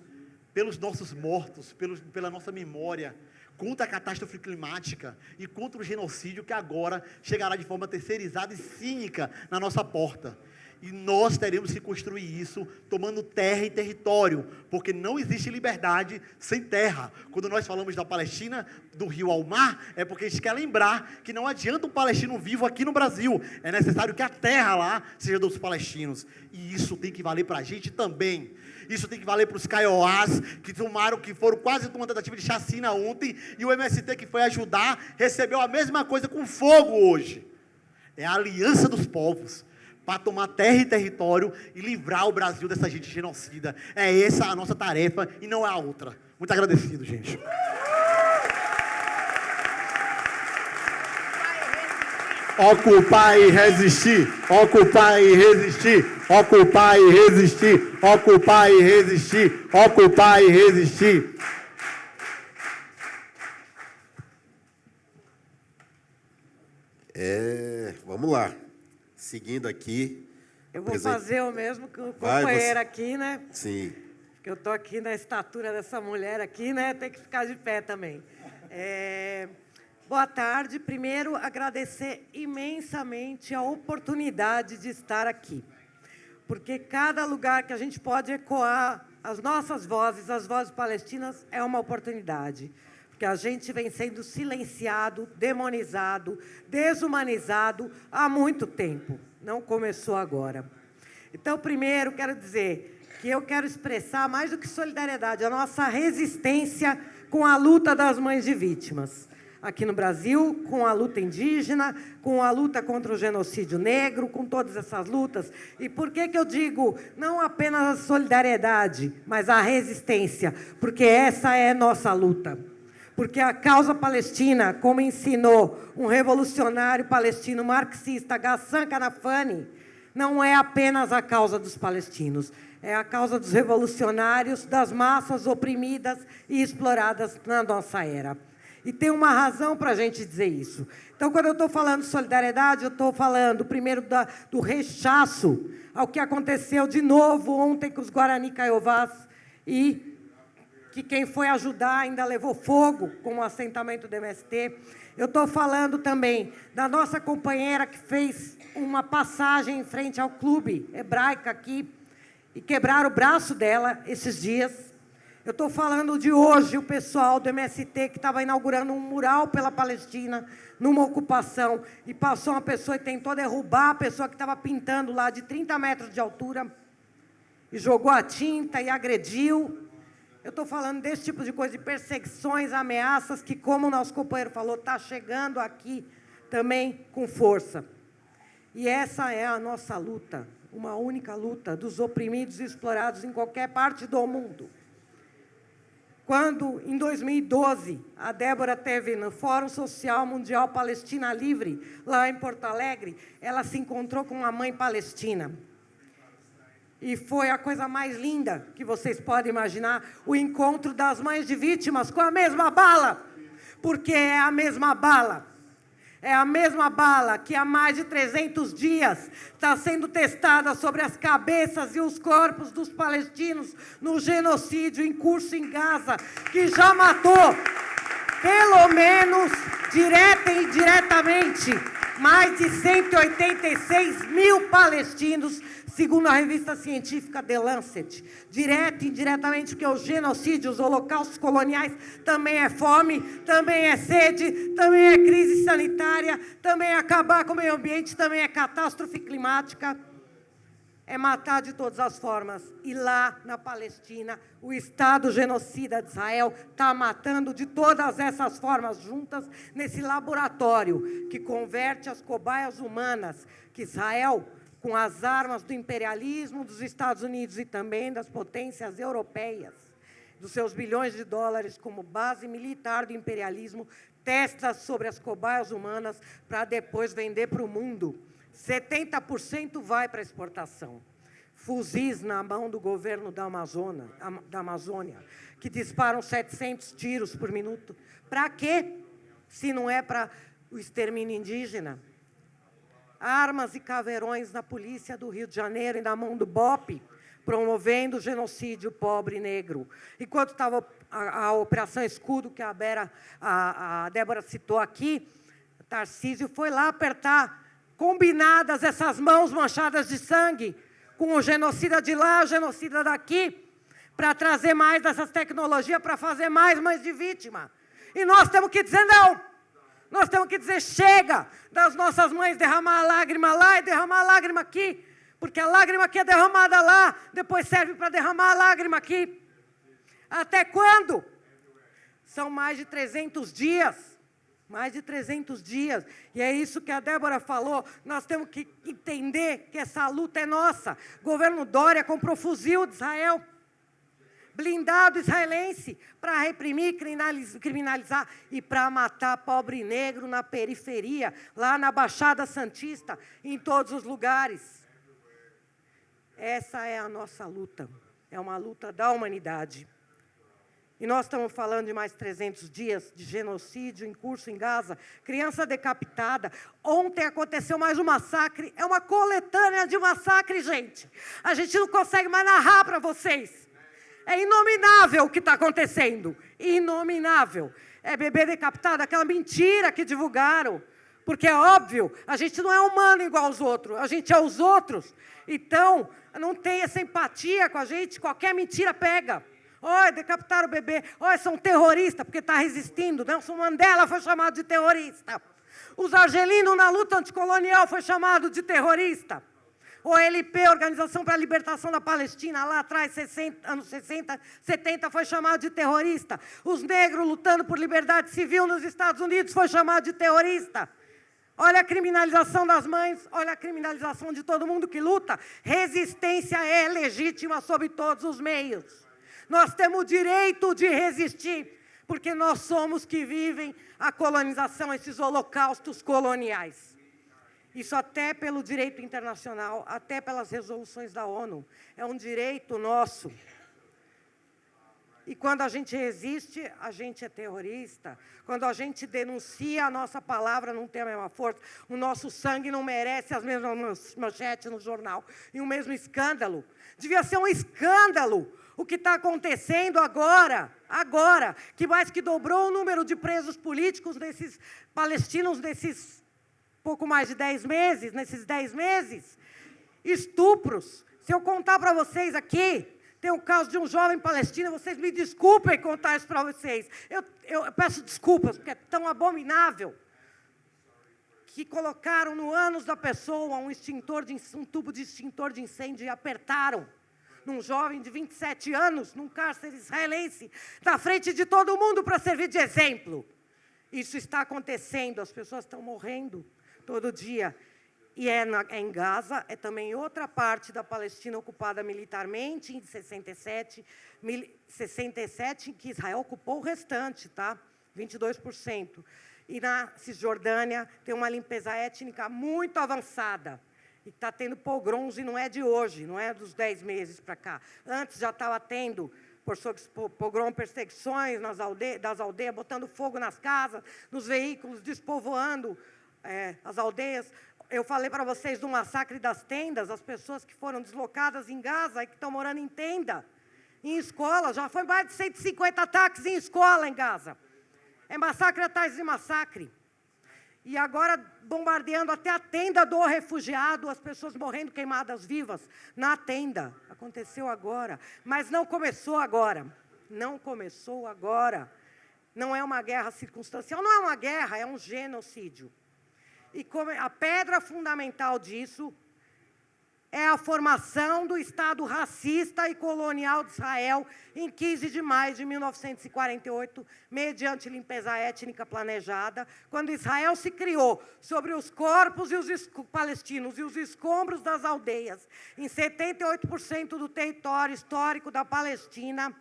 pelos nossos mortos, pela nossa memória, contra a catástrofe climática e contra o genocídio que agora chegará de forma terceirizada e cínica na nossa porta. E nós teremos que construir isso tomando terra e território, porque não existe liberdade sem terra. Quando nós falamos da Palestina, do rio ao mar, é porque a gente quer lembrar que não adianta um palestino vivo aqui no Brasil, é necessário que a terra lá seja dos palestinos. E isso tem que valer para a gente também. Isso tem que valer para os Kaiowás, que foram quase uma tentativa de chacina ontem, e o MST que foi ajudar, recebeu a mesma coisa com fogo hoje. É a aliança dos povos, para tomar terra e território e livrar o Brasil dessa gente genocida. É essa a nossa tarefa e não é a outra. Muito agradecido, gente. Ocupar e resistir, ocupar e resistir, ocupar e resistir, ocupar e resistir, ocupar e resistir. Vamos lá. Seguindo aqui. Eu vou fazer o mesmo que o companheiro aqui, né? Sim. Porque eu estou aqui na estatura dessa mulher aqui, né? Tem que ficar de pé também. Boa tarde. Primeiro, agradecer imensamente a oportunidade de estar aqui. porque cada lugar que a gente pode ecoar as nossas vozes, as vozes palestinas, é uma oportunidade. Porque a gente vem sendo silenciado, demonizado, desumanizado há muito tempo. Não começou agora. Então, primeiro, quero dizer que eu quero expressar, mais do que solidariedade, a nossa resistência com a luta das mães de vítimas. Aqui no Brasil, com a luta indígena, com a luta contra o genocídio negro, com todas essas lutas. E por que eu digo não apenas a solidariedade, mas a resistência? Porque essa é nossa luta. Porque a causa palestina, como ensinou um revolucionário palestino marxista, Ghassan Kanafani, não é apenas a causa dos palestinos, é a causa dos revolucionários, das massas oprimidas e exploradas na nossa era. E tem uma razão para a gente dizer isso. Então, quando eu estou falando de solidariedade, eu estou falando, primeiro, do rechaço ao que aconteceu de novo ontem com os Guarani Kaiowás e que quem foi ajudar ainda levou fogo com o assentamento do MST. Eu estou falando também da nossa companheira que fez uma passagem em frente ao clube hebraico aqui e quebraram o braço dela esses dias. Eu estou falando de hoje, o pessoal do MST que estava inaugurando um mural pela Palestina, numa ocupação, e passou uma pessoa e tentou derrubar a pessoa que estava pintando lá de 30 metros de altura, e jogou a tinta e agrediu. Eu estou falando desse tipo de coisa, de perseguições, ameaças, que, como o nosso companheiro falou, está chegando aqui também com força. E essa é a nossa luta, uma única luta dos oprimidos e explorados em qualquer parte do mundo. Quando, em 2012, a Débora teve no Fórum Social Mundial Palestina Livre, lá em Porto Alegre, ela se encontrou com uma mãe palestina. E foi a coisa mais linda que vocês podem imaginar, o encontro das mães de vítimas com a mesma bala, porque é a mesma bala. É a mesma bala que há mais de 300 dias está sendo testada sobre as cabeças e os corpos dos palestinos no genocídio em curso em Gaza, que já matou, pelo menos, direta e indiretamente, mais de 186 mil palestinos, segundo a revista científica The Lancet, direto e indiretamente, porque o genocídio, os holocaustos coloniais, também é fome, também é sede, também é crise sanitária, também é acabar com o meio ambiente, também é catástrofe climática, é matar de todas as formas. E lá, na Palestina, o Estado genocida de Israel está matando de todas essas formas juntas nesse laboratório que converte as cobaias humanas que Israel, com as armas do imperialismo dos Estados Unidos e também das potências europeias, dos seus bilhões de dólares como base militar do imperialismo, testa sobre as cobaias humanas para depois vender para o mundo. 70% vai para exportação. Fuzis na mão do governo da Amazônia, que disparam 700 tiros por minuto. Para quê? Se não é para o extermínio indígena. Armas e caveirões na polícia do Rio de Janeiro e na mão do BOPE, promovendo o genocídio pobre e negro. Enquanto estava a Operação Escudo, que a Débora citou aqui, Tarcísio foi lá apertar, combinadas essas mãos manchadas de sangue, com o genocida de lá, o genocida daqui, para trazer mais dessas tecnologias, para fazer mais mães de vítima. E nós temos que dizer não. Nós temos que dizer chega das nossas mães derramar a lágrima lá e derramar a lágrima aqui, porque a lágrima que é derramada lá, depois serve para derramar a lágrima aqui. Até quando? São mais de 300 dias. Mais de 300 dias. E é isso que a Débora falou. Nós temos que entender que essa luta é nossa. O governo Dória comprou fuzil de Israel, blindado israelense, para reprimir, criminalizar e para matar pobre negro na periferia, lá na Baixada Santista, em todos os lugares. Essa é a nossa luta. É uma luta da humanidade. E nós estamos falando de mais 300 dias de genocídio em curso em Gaza, criança decapitada. Ontem aconteceu mais um massacre, é uma coletânea de massacre, gente. A gente não consegue mais narrar para vocês. É inominável o que está acontecendo, inominável. É bebê decapitado, aquela mentira que divulgaram Porque é óbvio, a gente não é humano igual aos outros, a gente é os outros. Então, não tem essa empatia com a gente, qualquer mentira pega. Olha, decapitaram o bebê. Olha, são terroristas, porque está resistindo. Nelson Mandela foi chamado de terrorista. Os argelinos na luta anticolonial foi chamado de terrorista. O OLP, Organização para a Libertação da Palestina, lá atrás, anos 60, 70, foi chamado de terrorista. Os negros lutando por liberdade civil nos Estados Unidos foi chamado de terrorista. Olha a criminalização das mães, olha a criminalização de todo mundo que luta. Resistência é legítima sob todos os meios. Nós temos o direito de resistir, porque nós somos que vivem a colonização, esses holocaustos coloniais. Isso até pelo direito internacional, até pelas resoluções da ONU. É um direito nosso. E quando a gente resiste, a gente é terrorista. Quando a gente denuncia, a nossa palavra não tem a mesma força. O nosso sangue não merece as mesmas manchetes no jornal. E o mesmo escândalo. Devia ser um escândalo o que está acontecendo agora, que mais que dobrou o número de presos políticos desses palestinos, nesses pouco mais de 10 meses, nesses 10 meses. Estupros. Se eu contar para vocês aqui, tem o caso de um jovem palestino, vocês me desculpem contar isso para vocês. Eu peço desculpas, porque é tão abominável que colocaram no ânus da pessoa um tubo de extintor de incêndio e apertaram num jovem de 27 anos, num cárcere israelense, na frente de todo mundo para servir de exemplo. Isso está acontecendo, as pessoas estão morrendo todo dia. E é em Gaza, é também outra parte da Palestina ocupada militarmente, em 67, em que Israel ocupou o restante, tá? 22%. E na Cisjordânia tem uma limpeza étnica muito avançada. E está tendo pogroms, e não é de hoje, não é dos 10 meses para cá. Antes já estava tendo pogrom, perseguições das aldeias, botando fogo nas casas, nos veículos, despovoando as aldeias. Eu falei para vocês do massacre das tendas, as pessoas que foram deslocadas em Gaza e que estão morando em tenda, em escola. Já foi mais de 150 ataques em escola em Gaza. É massacre atrás de massacre. E agora bombardeando até a tenda do refugiado, as pessoas morrendo queimadas vivas na tenda. Aconteceu agora, mas não começou agora. Não começou agora. Não é uma guerra circunstancial, não é uma guerra, é um genocídio. E a pedra fundamental disso é a formação do Estado racista e colonial de Israel em 15 de maio de 1948, mediante limpeza étnica planejada, quando Israel se criou sobre os corpos palestinos e os escombros das aldeias, em 78% do território histórico da Palestina,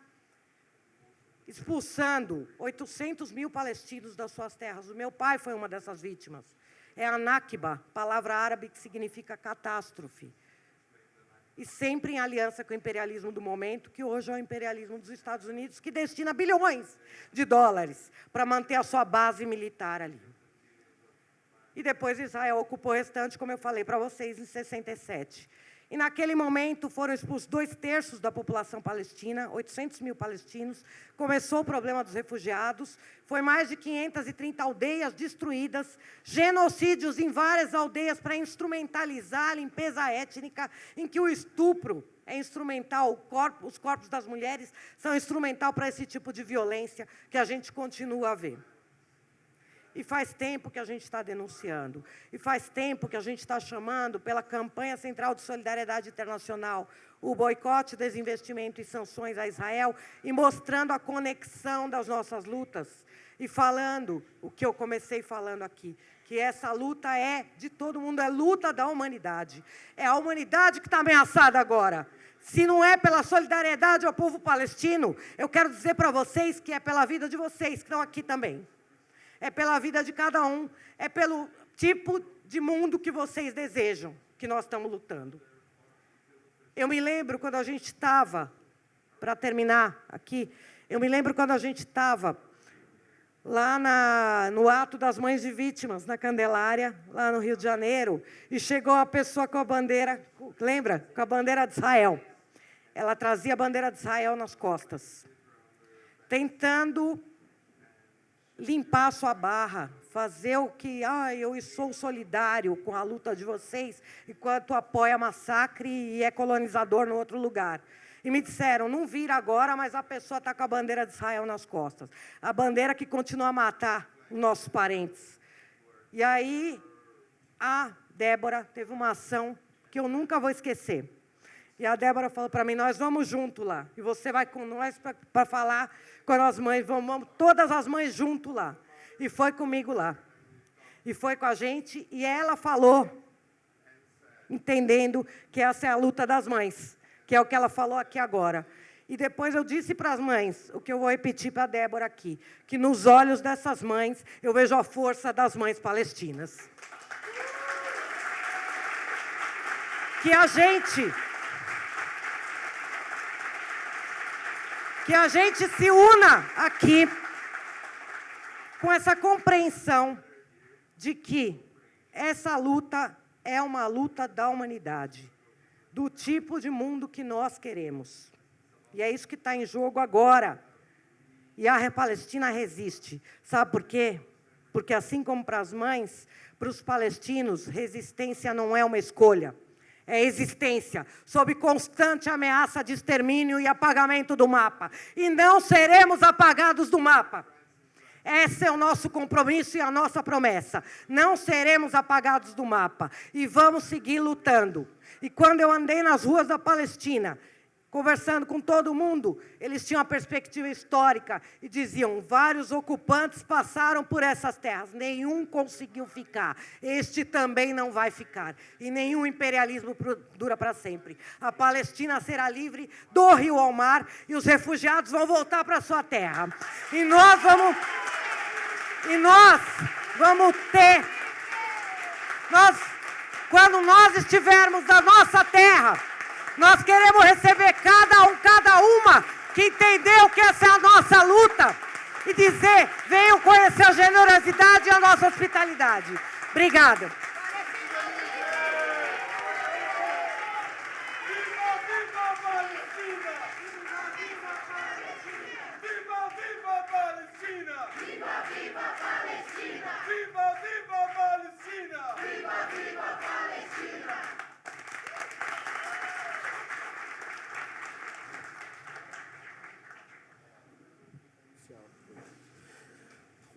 expulsando 800 mil palestinos das suas terras. O meu pai foi uma dessas vítimas. É a Nakba, palavra árabe que significa catástrofe. E sempre em aliança com o imperialismo do momento, que hoje é o imperialismo dos Estados Unidos, que destina bilhões de dólares para manter a sua base militar ali. E depois Israel ocupou o restante, como eu falei para vocês, em 67. E naquele momento foram expulsos 2/3 da população palestina, 800 mil palestinos. Começou o problema dos refugiados, foi mais de 530 aldeias destruídas, genocídios em várias aldeias para instrumentalizar a limpeza étnica, em que o estupro é instrumental, os corpos das mulheres são instrumental para esse tipo de violência que a gente continua a ver. E faz tempo que a gente está denunciando. E faz tempo que a gente está chamando pela campanha central de solidariedade internacional, o boicote, desinvestimento e sanções a Israel, e mostrando a conexão das nossas lutas. E falando o que eu comecei falando aqui, que essa luta é de todo mundo, é luta da humanidade. É a humanidade que está ameaçada agora. Se não é pela solidariedade ao povo palestino, eu quero dizer para vocês que é pela vida de vocês, que estão aqui também. É pela vida de cada um, é pelo tipo de mundo que vocês desejam, que nós estamos lutando. Eu me lembro quando a gente estava, para terminar aqui, eu me lembro quando a gente estava lá no ato das mães de vítimas, na Candelária, lá no Rio de Janeiro, e chegou a pessoa com a bandeira, lembra? Com a bandeira de Israel. Ela trazia a bandeira de Israel nas costas, tentando limpar a sua barra, fazer o que... eu sou solidário com a luta de vocês, enquanto apoia massacre e é colonizador no outro lugar. E me disseram, não vira agora, mas a pessoa está com a bandeira de Israel nas costas. A bandeira que continua a matar os nossos parentes. E aí, a Débora teve uma ação que eu nunca vou esquecer. E a Débora falou para mim, nós vamos junto lá. E você vai com nós para falar com as mães, vamos todas as mães junto lá. E foi comigo lá. E foi com a gente, e ela falou, entendendo que essa é a luta das mães, que é o que ela falou aqui agora. E depois eu disse para as mães, o que eu vou repetir para a Débora aqui, que nos olhos dessas mães eu vejo a força das mães palestinas. Que a gente se una aqui com essa compreensão de que essa luta é uma luta da humanidade, do tipo de mundo que nós queremos. E é isso que está em jogo agora. E a Palestina resiste. Sabe por quê? Porque, assim como para as mães, para os palestinos, resistência não é uma escolha. É existência, sob constante ameaça de extermínio e apagamento do mapa. E não seremos apagados do mapa. Esse é o nosso compromisso e a nossa promessa. Não seremos apagados do mapa. E vamos seguir lutando. E quando eu andei nas ruas da Palestina, conversando com todo mundo, eles tinham uma perspectiva histórica e diziam, vários ocupantes passaram por essas terras, nenhum conseguiu ficar, este também não vai ficar, e nenhum imperialismo dura para sempre. A Palestina será livre do rio ao mar e os refugiados vão voltar para a sua terra. E nós vamos ter, quando nós estivermos na nossa terra, nós queremos receber cada uma que entendeu que essa é a nossa luta e dizer, venham conhecer a generosidade e a nossa hospitalidade. Obrigada.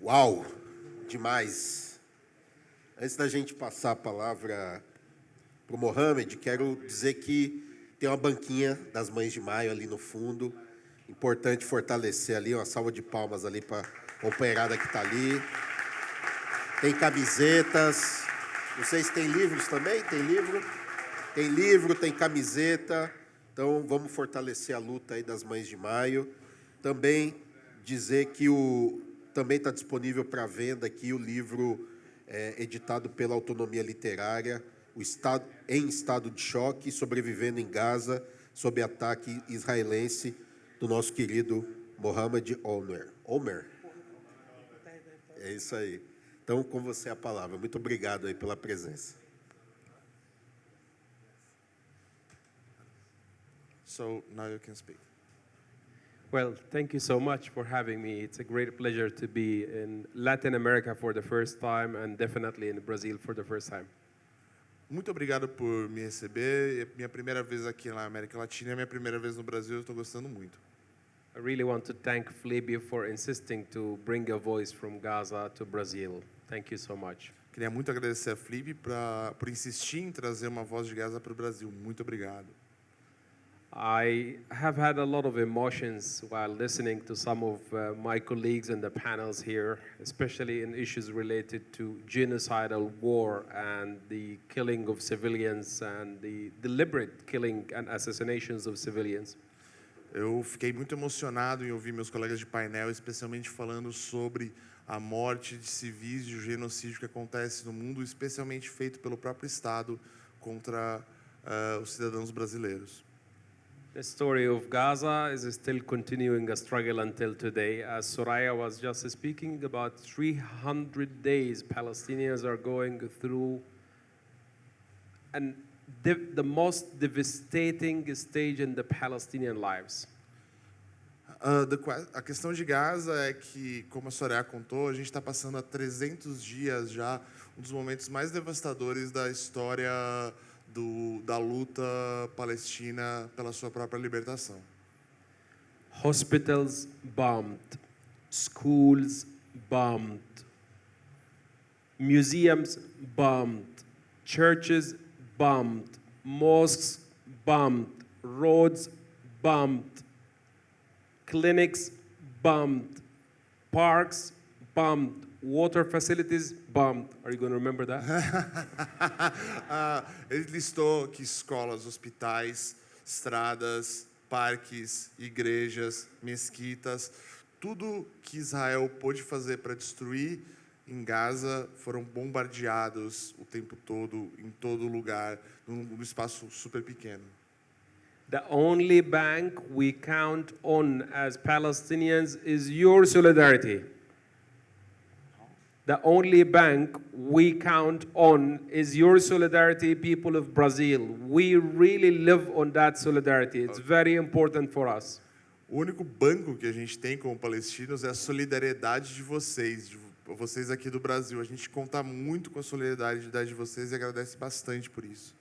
Uau, demais. Antes da gente passar a palavra para o Mohamed, quero dizer que tem uma banquinha das Mães de Maio ali no fundo. Importante fortalecer ali, uma salva de palmas ali para a companheirada que está ali. Tem camisetas. Não sei se tem livros também. Tem livro? Tem livro, tem camiseta. Então, vamos fortalecer a luta aí das Mães de Maio. Também dizer que também está disponível para venda aqui o livro editado pela Autonomia Literária, Em Estado de Choque, Sobrevivendo em Gaza, sob ataque israelense, do nosso querido Mohamed Omer. É isso aí. Então, com você a palavra. Muito obrigado aí pela presença. So now you can speak. Well, thank you so much for having me. It's a great pleasure to be in Latin America for the first time and definitely in Brazil for the first time. Muito obrigado por me receber. É minha primeira vez aqui na América Latina, é minha primeira vez no Brasil, eu estou gostando muito. I really want to thank Flebio for insisting to bring a voice from Gaza to Brazil. Thank you so much. Queria muito agradecer a Flip por insistir em trazer uma voz de Gaza para o Brasil. Muito obrigado. I have had a lot of emotions while listening to some of my colleagues in the panels here, especially in issues related to genocidal war and the killing of civilians and the deliberate killing and assassinations of civilians. Eu fiquei muito emocionado em ouvir meus colegas de painel, especialmente falando sobre a morte de civis e o genocídio que acontece no mundo, especialmente feito pelo próprio Estado contra os cidadãos brasileiros. The story of Gaza is still continuing a struggle until today. As Soraya was just speaking, about 300 days Palestinians are going through the most devastating stage in the Palestinian lives. A questão de Gaza é que, como a Soraya contou, a gente está passando há 300 dias já um dos momentos mais devastadores da história da luta palestina pela sua própria libertação. Hospitals bombed, schools bombed, museums bombed, churches bombed, mosques bombed, roads bombed, clinics bombed, parks bombed, water facilities bombed. Are you going to remember that? Ele listou que escolas, hospitais, estradas, parques, igrejas, mesquitas, tudo que Israel pôde fazer para destruir em Gaza foram bombardeados o tempo todo, em todo lugar, num espaço super pequeno. The only bank we count on as Palestinians is your solidarity. The only bank we count on is your solidarity, people of Brazil. We really live on that solidarity. It's very important for us. O único banco que a gente tem como palestinos é a solidariedade de vocês aqui do Brasil. A gente conta muito com a solidariedade de vocês e agradece bastante por isso.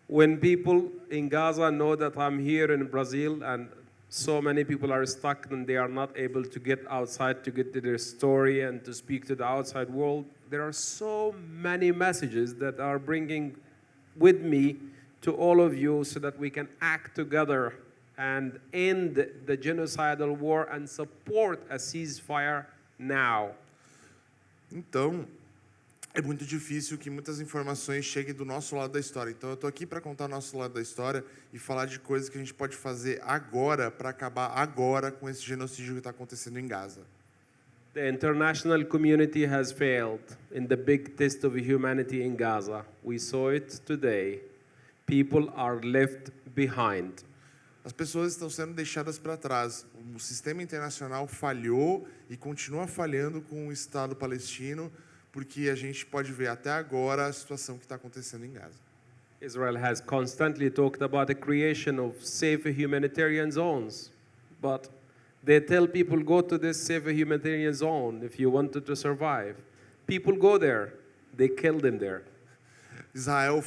When people in Gaza know that I'm here in Brazil and so many people are stuck and they are not able to get outside to get to their story and to speak to the outside world, there are so many messages that are bringing with me to all of you so that we can act together and end the genocidal war and support a ceasefire now. Então, é muito difícil que muitas informações cheguem do nosso lado da história. Então, eu estou aqui para contar o nosso lado da história e falar de coisas que a gente pode fazer agora para acabar agora com esse genocídio que está acontecendo em Gaza. The international community has failed in the big test of humanity in Gaza. We saw it today. People are left behind. As pessoas estão sendo deixadas para trás. O sistema internacional falhou e continua falhando com o Estado palestino, porque a gente pode ver até agora a situação que está acontecendo em Gaza. Israel has constantly talked about the creation of safe humanitarian zones, but they tell people go to this safe humanitarian zone if you wanted to survive. People go there, they kill them there. Israel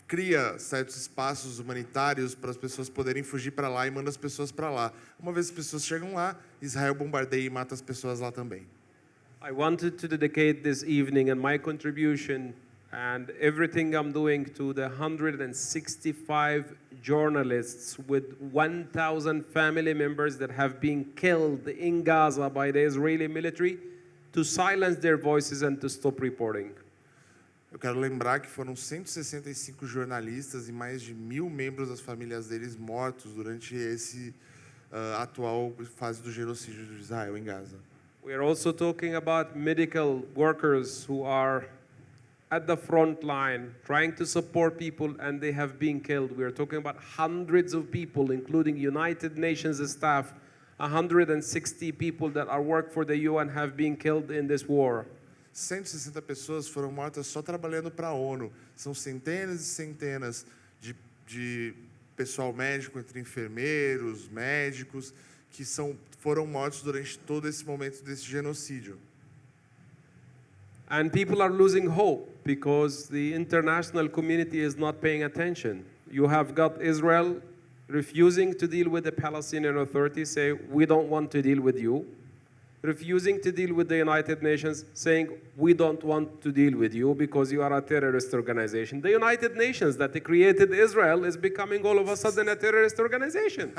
cria certos espaços humanitários para as pessoas poderem fugir para lá e manda as pessoas para lá. Uma vez as pessoas chegam lá, Israel bombardeia e mata as pessoas lá também. I wanted to dedicate this evening and my contribution and everything I'm doing to the 165 journalists with 1,000 family members that have been killed in Gaza by the Israeli military to silence their voices and to stop reporting. Eu quero lembrar que foram 165 jornalistas e mais de 1.000 membros das famílias deles mortos durante esse atual fase do genocídio de Israel em Gaza. We are also talking about medical workers who are at the front line trying to support people and they have been killed. We are talking about hundreds of people, including United Nations staff, 160 people that are work for the UN have been killed in this war. 160 pessoas foram mortas só trabalhando para a ONU. São centenas e centenas de pessoal médico, entre enfermeiros, médicos, que foram mortos durante todo esse momento desse genocídio. And people are losing hope because the international community is not paying attention. You have got Israel refusing to deal with the Palestinian Authority, say, we don't want to deal with you. Refusing to deal with the United Nations, saying, we don't want to deal with you because you are a terrorist organization. The United Nations that created Israel is becoming all of a sudden a terrorist organization.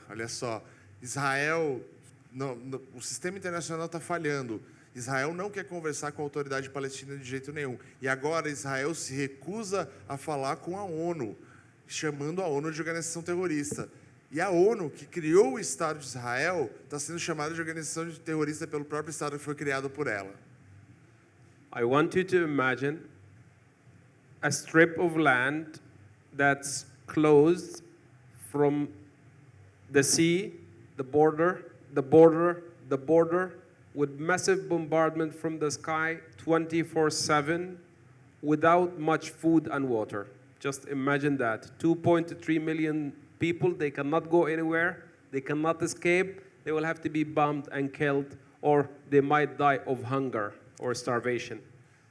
Olha só, Israel, o sistema internacional está falhando. Israel não quer conversar com a autoridade palestina de jeito nenhum. E agora Israel se recusa a falar com a ONU, chamando a ONU de organização terrorista. E a ONU, que criou o Estado de Israel, está sendo chamada de organização terrorista pelo próprio Estado que foi criado por ela. I want you to imagine a strip of land that's closed from the sea, the border, the border with massive bombardment from the sky 24/7 without much food and water. Just imagine that. 2.3 million people, they cannot go anywhere, they cannot escape, they will have to be bombed and killed, or they might die of hunger or starvation.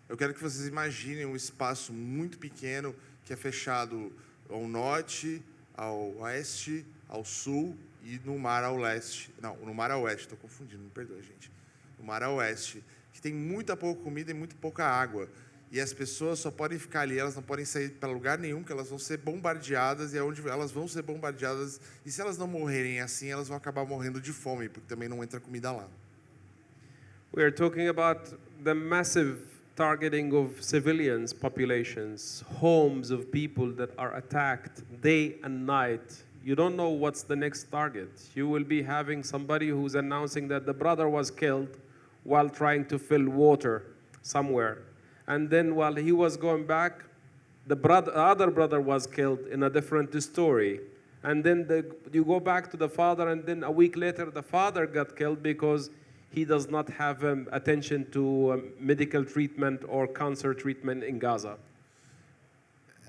Eu quero que vocês imaginem um espaço muito pequeno que é fechado ao norte, ao oeste, ao sul e no mar ao leste. Não, no mar ao oeste, estou confundindo, me perdoe, gente. No mar ao oeste, que tem muita pouca comida e muito pouca água. E as pessoas só podem ficar ali, elas não podem sair para lugar nenhum, que elas vão ser bombardeadas, e é onde elas vão ser bombardeadas. E se elas não morrerem assim, elas vão acabar morrendo de fome, porque também não entra comida lá. We are talking about the massive targeting of civilians, populations, homes of people that are attacked day and night. You don't know what's the next target. You will be having somebody who's announcing that the brother was killed while trying to fill water somewhere. And then while he was going back, the other brother was killed in a different story. And then you go back to the father, and then a week later, the father got killed because he does not have attention to medical treatment or cancer treatment in Gaza.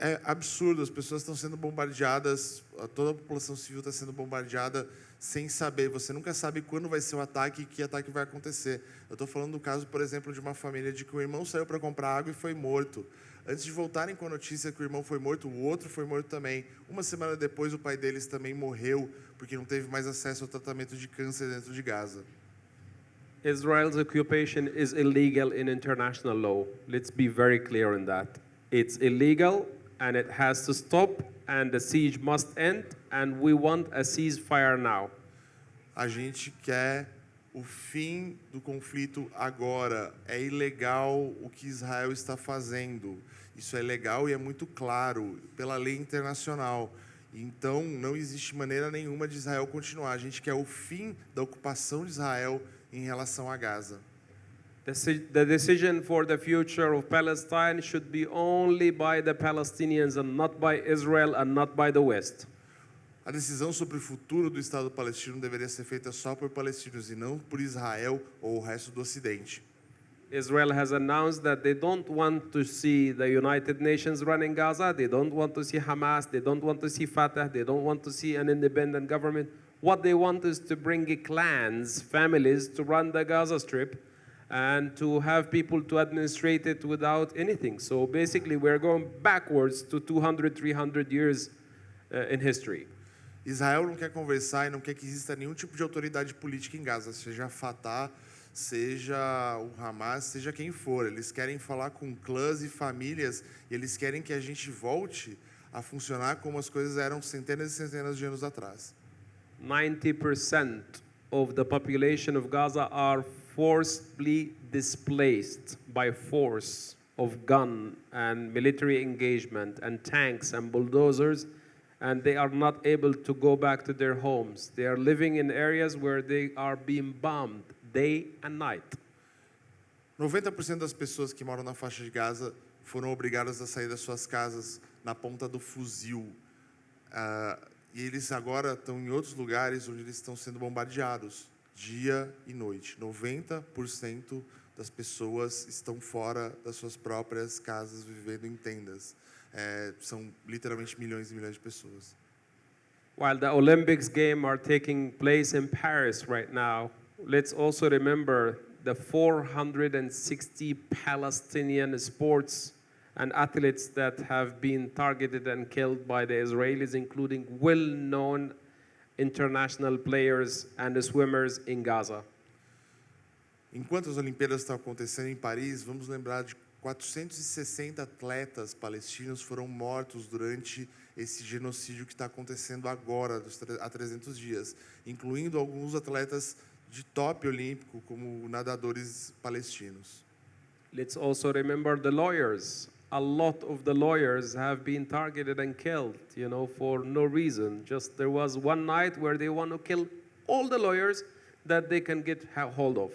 É absurdo, as pessoas estão sendo bombardeadas, toda a população civil está sendo bombardeada sem saber. Você nunca sabe quando vai ser o ataque e que ataque vai acontecer. Eu estou falando do caso, por exemplo, de uma família de que o irmão saiu para comprar água e foi morto. Antes de voltarem com a notícia que o irmão foi morto, o outro foi morto também. Uma semana depois, o pai deles também morreu, porque não teve mais acesso ao tratamento de câncer dentro de Gaza. Israel's occupation is illegal in international law. Let's be very clear on that. It's illegal and it has to stop and the siege must end and we want a ceasefire now. A gente quer o fim do conflito agora. É ilegal o que Israel está fazendo. Isso é legal e é muito claro pela lei internacional. Então, não existe maneira nenhuma de Israel continuar. A gente quer o fim da ocupação de Israel em relação a Gaza. The decision for the future of Palestine should be only by the Palestinians and not by Israel and not by the West. A decisão sobre o futuro do Estado palestino deveria ser feita só por palestinos e não por Israel ou o resto do Ocidente. Israel has announced that they don't want to see the United Nations running Gaza, they don't want to see Hamas, they don't want to see Fatah, they don't want to see an independent government. What they want is to bring clans, families, to run the Gaza Strip and to have people to administrate it without anything. So basically, we're going backwards to 200, 300 years in history. Israel não quer conversar e não quer que exista nenhum tipo de autoridade política em Gaza, seja a Fatah, seja o Hamas, seja quem for. Eles querem falar com clãs e famílias e eles querem que a gente volte a funcionar como as coisas eram centenas e centenas de anos atrás. 90% of the population of Gaza are forcibly displaced by force of gun and military engagement and tanks and bulldozers, and they are not able to go back to their homes. They are living in areas where they are being bombed day and night. 90% das pessoas que moram na faixa de Gaza foram obrigadas a sair das suas casas na ponta do fuzil. E eles agora estão em outros lugares onde eles estão sendo bombardeados, dia e noite. 90% das pessoas estão fora das suas próprias casas, vivendo em tendas. São literalmente milhões e milhões de pessoas. While the Olympics Games are taking place in Paris right now, let's also remember the 460 Palestinian sports and athletes that have been targeted and killed by the Israelis, including well-known international players and swimmers in Gaza. Enquanto as Olimpíadas estão acontecendo em Paris, vamos lembrar de 460 atletas palestinos foram mortos durante esse genocídio que está acontecendo agora, há 300 dias, incluindo alguns atletas de top olímpico, como nadadores palestinos. Let's also remember the lawyers. A lot of the lawyers have been targeted and killed, for no reason. Just there was one night where they want to kill all the lawyers that they can get hold of.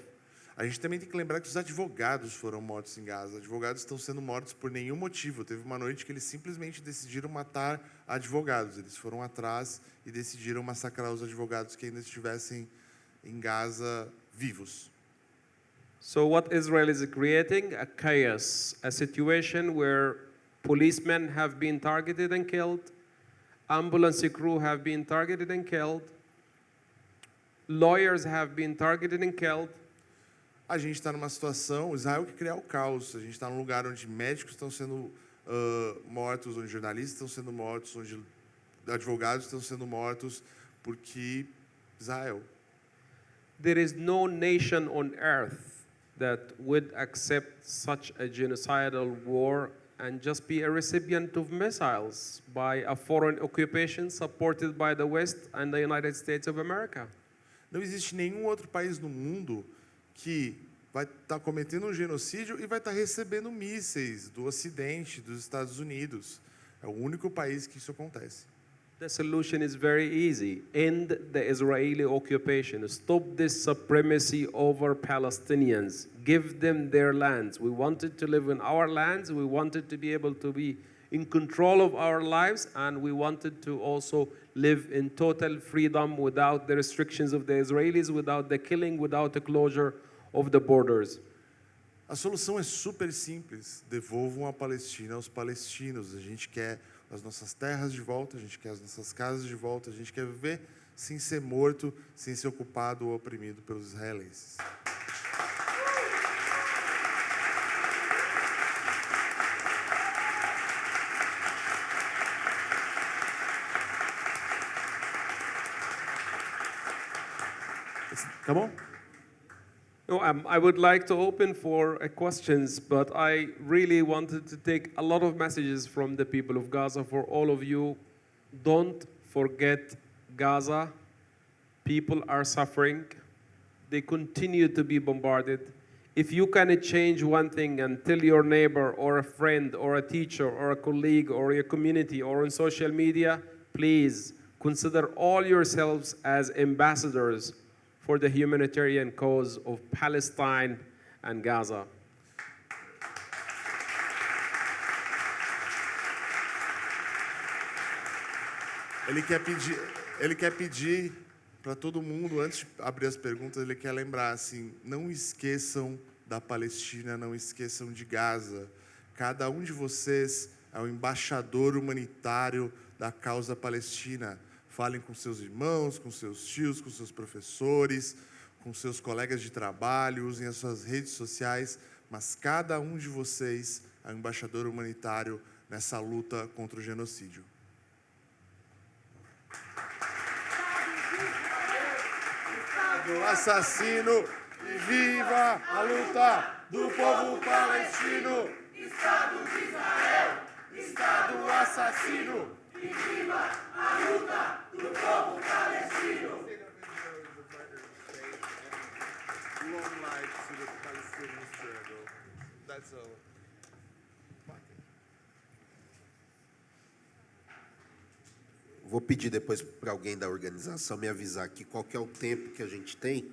A gente também tem que lembrar que os advogados foram mortos em Gaza. Advogados estão sendo mortos por nenhum motivo. Teve uma noite que eles simplesmente decidiram matar advogados. Eles foram atrás e decidiram massacrar os advogados que ainda estivessem em Gaza vivos. So what Israel is creating? A chaos, a situation where policemen have been targeted and killed, ambulance crew have been targeted and killed, lawyers have been targeted and killed. A gente está numa situação, Israel que criar o caos, a gente está num lugar onde médicos estão sendo mortos, onde jornalistas estão sendo mortos, onde advogados estão sendo mortos, porque Israel. There is no nation on earth that would accept such a genocidal war and just be a recipient of missiles by a foreign occupation supported by the West and the United States of America. Não existe nenhum outro país no mundo que vai estar cometendo um genocídio e vai estar recebendo mísseis do Ocidente, dos Estados Unidos. É o único país que isso acontece. The solution is very easy. End the Israeli occupation. Stop this supremacy over Palestinians. Give them their lands. We wanted to live in our lands. We wanted to be able to be in control of our lives, and we wanted to also live in total freedom without the restrictions of the Israelis, without the killing, without the closure of the borders. A solução é super simples. Devolvam a Palestina aos palestinos. A gente quer as nossas terras de volta, a gente quer as nossas casas de volta, a gente quer viver sem ser morto, sem ser ocupado ou oprimido pelos israelenses. Tá bom? No, I would like to open for questions, but I really wanted to take a lot of messages from the people of Gaza for all of you. Don't forget Gaza. People are suffering. They continue to be bombarded. If you can change one thing and tell your neighbor or a friend or a teacher or a colleague or your community or on social media, please consider all yourselves as ambassadors for the humanitarian cause of Palestine and Gaza. Ele quer pedir para todo mundo, antes de abrir as perguntas, ele quer lembrar assim, não esqueçam da Palestina, não esqueçam de Gaza. Cada um de vocês é o embaixador humanitário da causa palestina. Falem com seus irmãos, com seus tios, com seus professores, com seus colegas de trabalho, usem as suas redes sociais, mas cada um de vocês é um embaixador humanitário nessa luta contra o genocídio. Do assassino e viva a luta do povo palestino! Estado de Israel, Estado assassino e viva a luta do povo palestino! Long life to the Palestinian struggle. That's all. Vou pedir depois para alguém da organização me avisar aqui qual que é o tempo que a gente tem.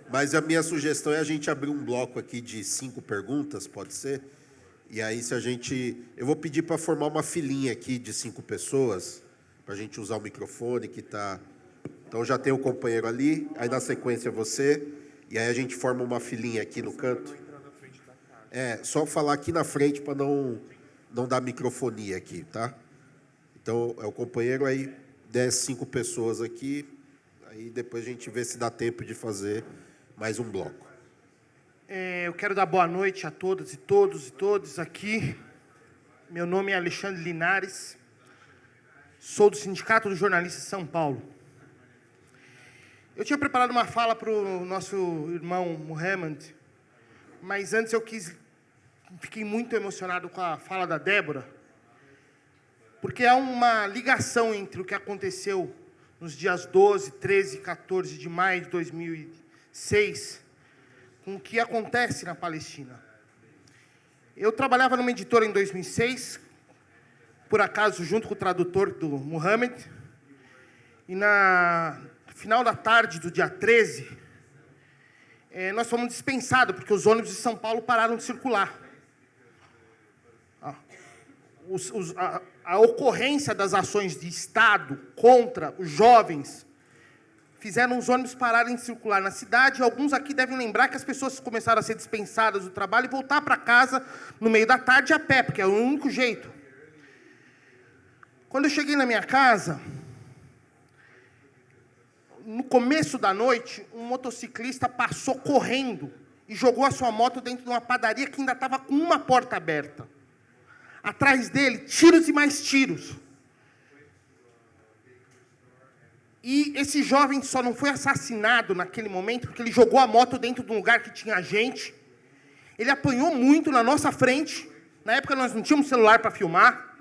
Mas a minha sugestão é a gente abrir um bloco aqui de 5 perguntas, pode ser? E aí, eu vou pedir para formar uma filinha aqui de 5 pessoas, para a gente usar o microfone que está... Então, já tem o companheiro ali, aí na sequência você, e aí a gente forma uma filinha aqui no canto. Só falar aqui na frente para não dar microfonia aqui, tá? Então, é o companheiro, aí 5 pessoas aqui, aí depois a gente vê se dá tempo de fazer mais um bloco. Eu quero dar boa noite a todas e todos aqui. Meu nome é Alexandre Linares, sou do Sindicato dos Jornalistas de São Paulo. Eu tinha preparado uma fala para o nosso irmão Mohamed, mas antes fiquei muito emocionado com a fala da Débora, porque há uma ligação entre o que aconteceu nos dias 12, 13 e 14 de maio de 2006 com o que acontece na Palestina. Eu trabalhava numa editora em 2006, por acaso junto com o tradutor do Mohamed, e no final da tarde do dia 13, nós fomos dispensados, porque os ônibus de São Paulo pararam de circular. a ocorrência das ações de Estado contra os jovens fizeram os ônibus pararem de circular na cidade. Alguns aqui devem lembrar que as pessoas começaram a ser dispensadas do trabalho e voltar para casa no meio da tarde a pé, porque é o único jeito. Quando eu cheguei na minha casa, no começo da noite, um motociclista passou correndo e jogou a sua moto dentro de uma padaria que ainda estava com uma porta aberta. Atrás dele, tiros e mais tiros. E esse jovem só não foi assassinado naquele momento porque ele jogou a moto dentro de um lugar que tinha gente. Ele apanhou muito na nossa frente. Na época nós não tínhamos celular para filmar.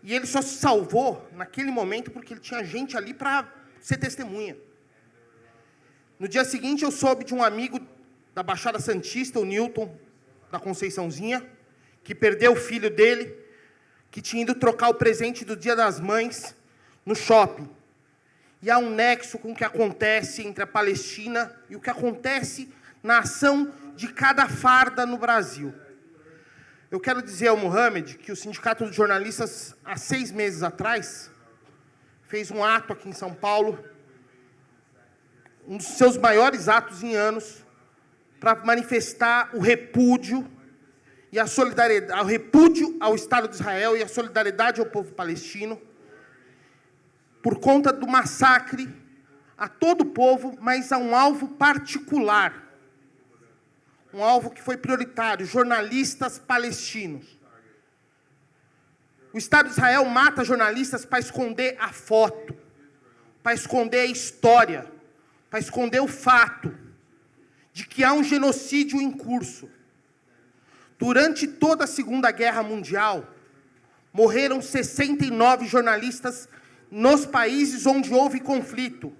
E ele só se salvou naquele momento porque ele tinha gente ali para ser testemunha. No dia seguinte eu soube de um amigo da Baixada Santista, o Newton, da Conceiçãozinha, que perdeu o filho dele, que tinha ido trocar o presente do Dia das Mães no shopping. E há um nexo com o que acontece entre a Palestina e o que acontece na ação de cada farda no Brasil. Eu quero dizer ao Mohamed que o Sindicato dos Jornalistas, há 6 meses atrás, fez um ato aqui em São Paulo, um dos seus maiores atos em anos, para manifestar o repúdio e a solidariedade, o repúdio ao Estado de Israel e a solidariedade ao povo palestino, por conta do massacre a todo o povo, mas a um alvo particular. Um alvo que foi prioritário, jornalistas palestinos. O Estado de Israel mata jornalistas para esconder a foto, para esconder a história, para esconder o fato de que há um genocídio em curso. Durante toda a Segunda Guerra Mundial, morreram 69 jornalistas nos países onde houve conflito.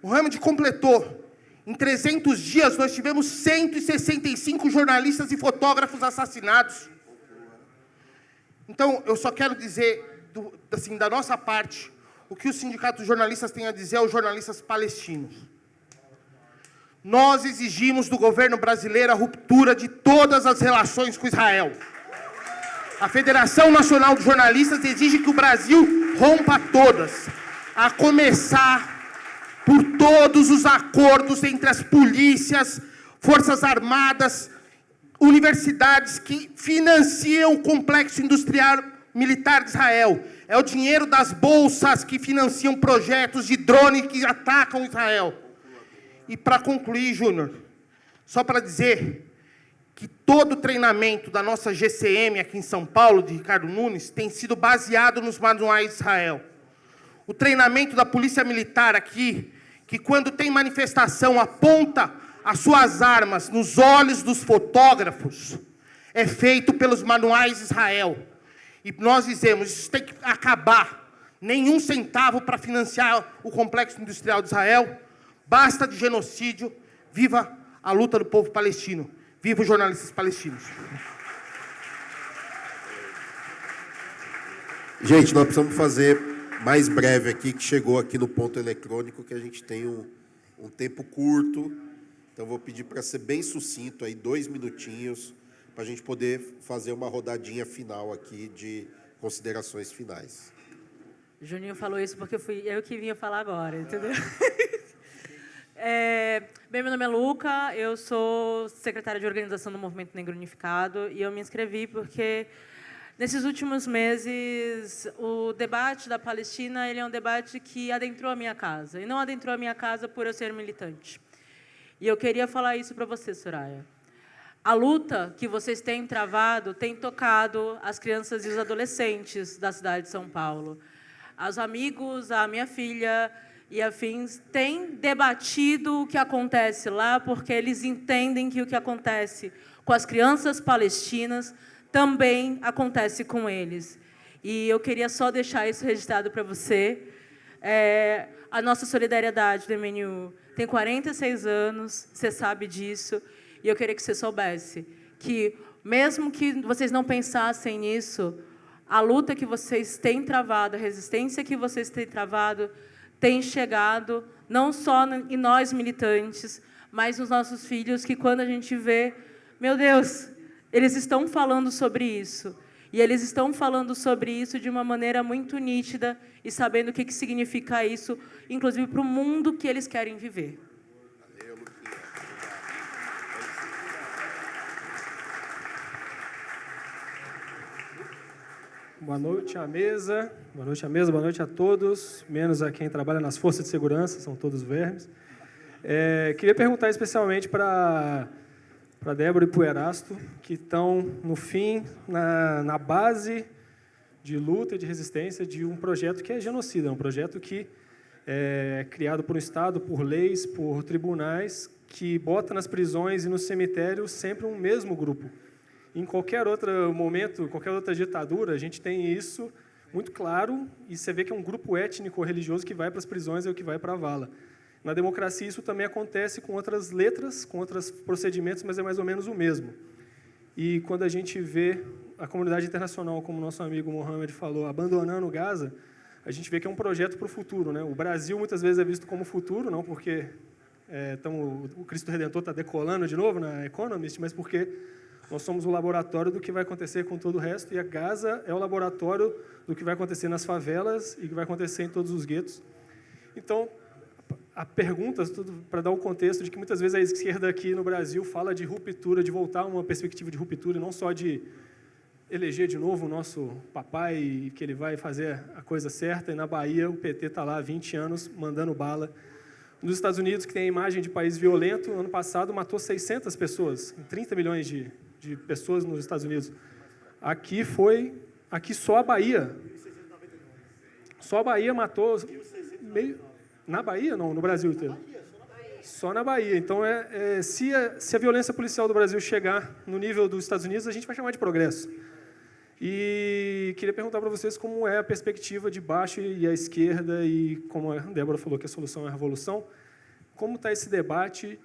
Mohamed completou. Em 300 dias, nós tivemos 165 jornalistas e fotógrafos assassinados. Então, eu só quero dizer, assim, da nossa parte, o que o Sindicato dos Jornalistas tem a dizer aos jornalistas palestinos. Nós exigimos do governo brasileiro a ruptura de todas as relações com Israel. A Federação Nacional de Jornalistas exige que o Brasil rompa todas, a começar por todos os acordos entre as polícias, forças armadas, universidades que financiam o complexo industrial militar de Israel. É o dinheiro das bolsas que financiam projetos de drone que atacam Israel. E para concluir, Júnior, só para dizer que todo o treinamento da nossa GCM aqui em São Paulo, de Ricardo Nunes, tem sido baseado nos manuais de Israel. O treinamento da Polícia Militar aqui, que quando tem manifestação aponta as suas armas nos olhos dos fotógrafos, é feito pelos manuais de Israel. E nós dizemos, isso tem que acabar. Nenhum centavo para financiar o complexo industrial de Israel. Basta de genocídio. Viva a luta do povo palestino. Viva os jornalistas palestinos. Gente, nós precisamos fazer mais breve aqui, que chegou aqui no ponto eletrônico, que a gente tem um tempo curto. Então, vou pedir para ser bem sucinto, aí 2 minutinhos, para a gente poder fazer uma rodadinha final aqui de considerações finais. Juninho falou isso porque fui eu que vinha falar agora, entendeu? Bem, meu nome é Luca, eu sou secretária de organização do Movimento Negro Unificado e eu me inscrevi porque, nesses últimos meses, o debate da Palestina ele é um debate que adentrou a minha casa. E não adentrou a minha casa por eu ser militante. E eu queria falar isso para você, Soraya. A luta que vocês têm travado tem tocado as crianças e os adolescentes da cidade de São Paulo. Os amigos, a minha filha e afins têm debatido o que acontece lá, porque eles entendem que o que acontece com as crianças palestinas também acontece com eles. E eu queria só deixar isso registrado para você. A nossa solidariedade do MNU tem 46 anos, você sabe disso, e eu queria que você soubesse que, mesmo que vocês não pensassem nisso, a luta que vocês têm travado, a resistência que vocês têm travado, tem chegado não só em nós militantes, mas nos nossos filhos, que quando a gente vê, meu Deus, eles estão falando sobre isso. E eles estão falando sobre isso de uma maneira muito nítida e sabendo o que significa isso, inclusive para o mundo que eles querem viver. Boa noite à mesa, boa noite a todos, menos a quem trabalha nas forças de segurança, são todos vermes. Queria perguntar especialmente para Débora e para o Erasto, que estão, no fim, na base de luta e de resistência de um projeto que é genocida, um projeto que é criado por um Estado, por leis, por tribunais, que bota nas prisões e nos cemitérios sempre um mesmo grupo. Em qualquer outro momento, qualquer outra ditadura, a gente tem isso muito claro, e você vê que é um grupo étnico ou religioso que vai para as prisões e o que vai para a vala. Na democracia, isso também acontece com outras letras, com outros procedimentos, mas é mais ou menos o mesmo. E quando a gente vê a comunidade internacional, como nosso amigo Mohamed falou, abandonando Gaza, a gente vê que é um projeto para o futuro, né? O Brasil, muitas vezes, é visto como futuro, não porque o Cristo Redentor está decolando de novo na Economist, mas porque nós somos o laboratório do que vai acontecer com todo o resto, e a Gaza é o laboratório do que vai acontecer nas favelas e que vai acontecer em todos os guetos. Então, a pergunta, para dar um contexto, de que muitas vezes a esquerda aqui no Brasil fala de ruptura, de voltar a uma perspectiva de ruptura, não só de eleger de novo o nosso papai e que ele vai fazer a coisa certa, e na Bahia o PT está lá há 20 anos mandando bala. Nos Estados Unidos, que tem a imagem de país violento, ano passado matou 600 pessoas, 30 milhões de pessoas nos Estados Unidos. Aqui só a Bahia. Só a Bahia matou na Bahia, não, no Brasil inteiro. Só na Bahia. Então, se a violência policial do Brasil chegar no nível dos Estados Unidos, a gente vai chamar de progresso. E queria perguntar para vocês como é a perspectiva de baixo e a esquerda, e como a Débora falou que a solução é a revolução, como está esse debate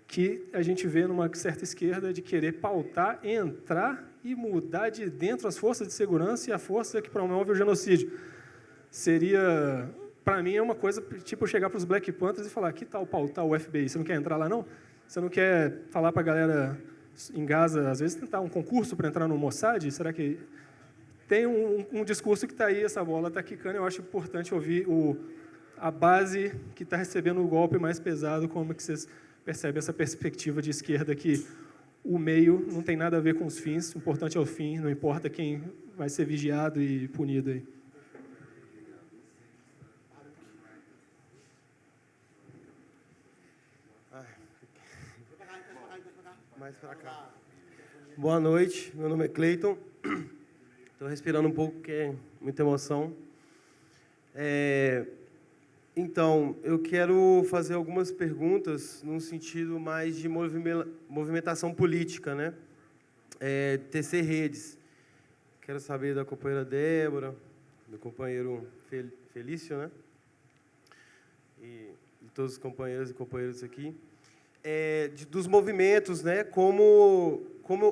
que a gente vê numa certa esquerda de querer pautar, entrar e mudar de dentro as forças de segurança e a força que promove o genocídio. Seria, para mim, é uma coisa tipo chegar para os Black Panthers e falar: que tal pautar o FBI? Você não quer entrar lá, não? Você não quer falar para a galera em Gaza, às vezes, tentar um concurso para entrar no Mossad? Será que... Tem um discurso que está aí, essa bola está quicando, eu acho importante ouvir a base que está recebendo o golpe mais pesado, como que vocês percebe essa perspectiva de esquerda que o meio não tem nada a ver com os fins, o importante é o fim, não importa quem vai ser vigiado e punido aí. Mais para cá. Boa noite, meu nome é Cleiton. Estou respirando um pouco porque é muita emoção. Então, eu quero fazer algumas perguntas num sentido mais de movimentação política, né? Tecer redes. Quero saber da companheira Débora, do companheiro Felício, né? E de todos os companheiros e companheiras aqui. Dos movimentos, né? Como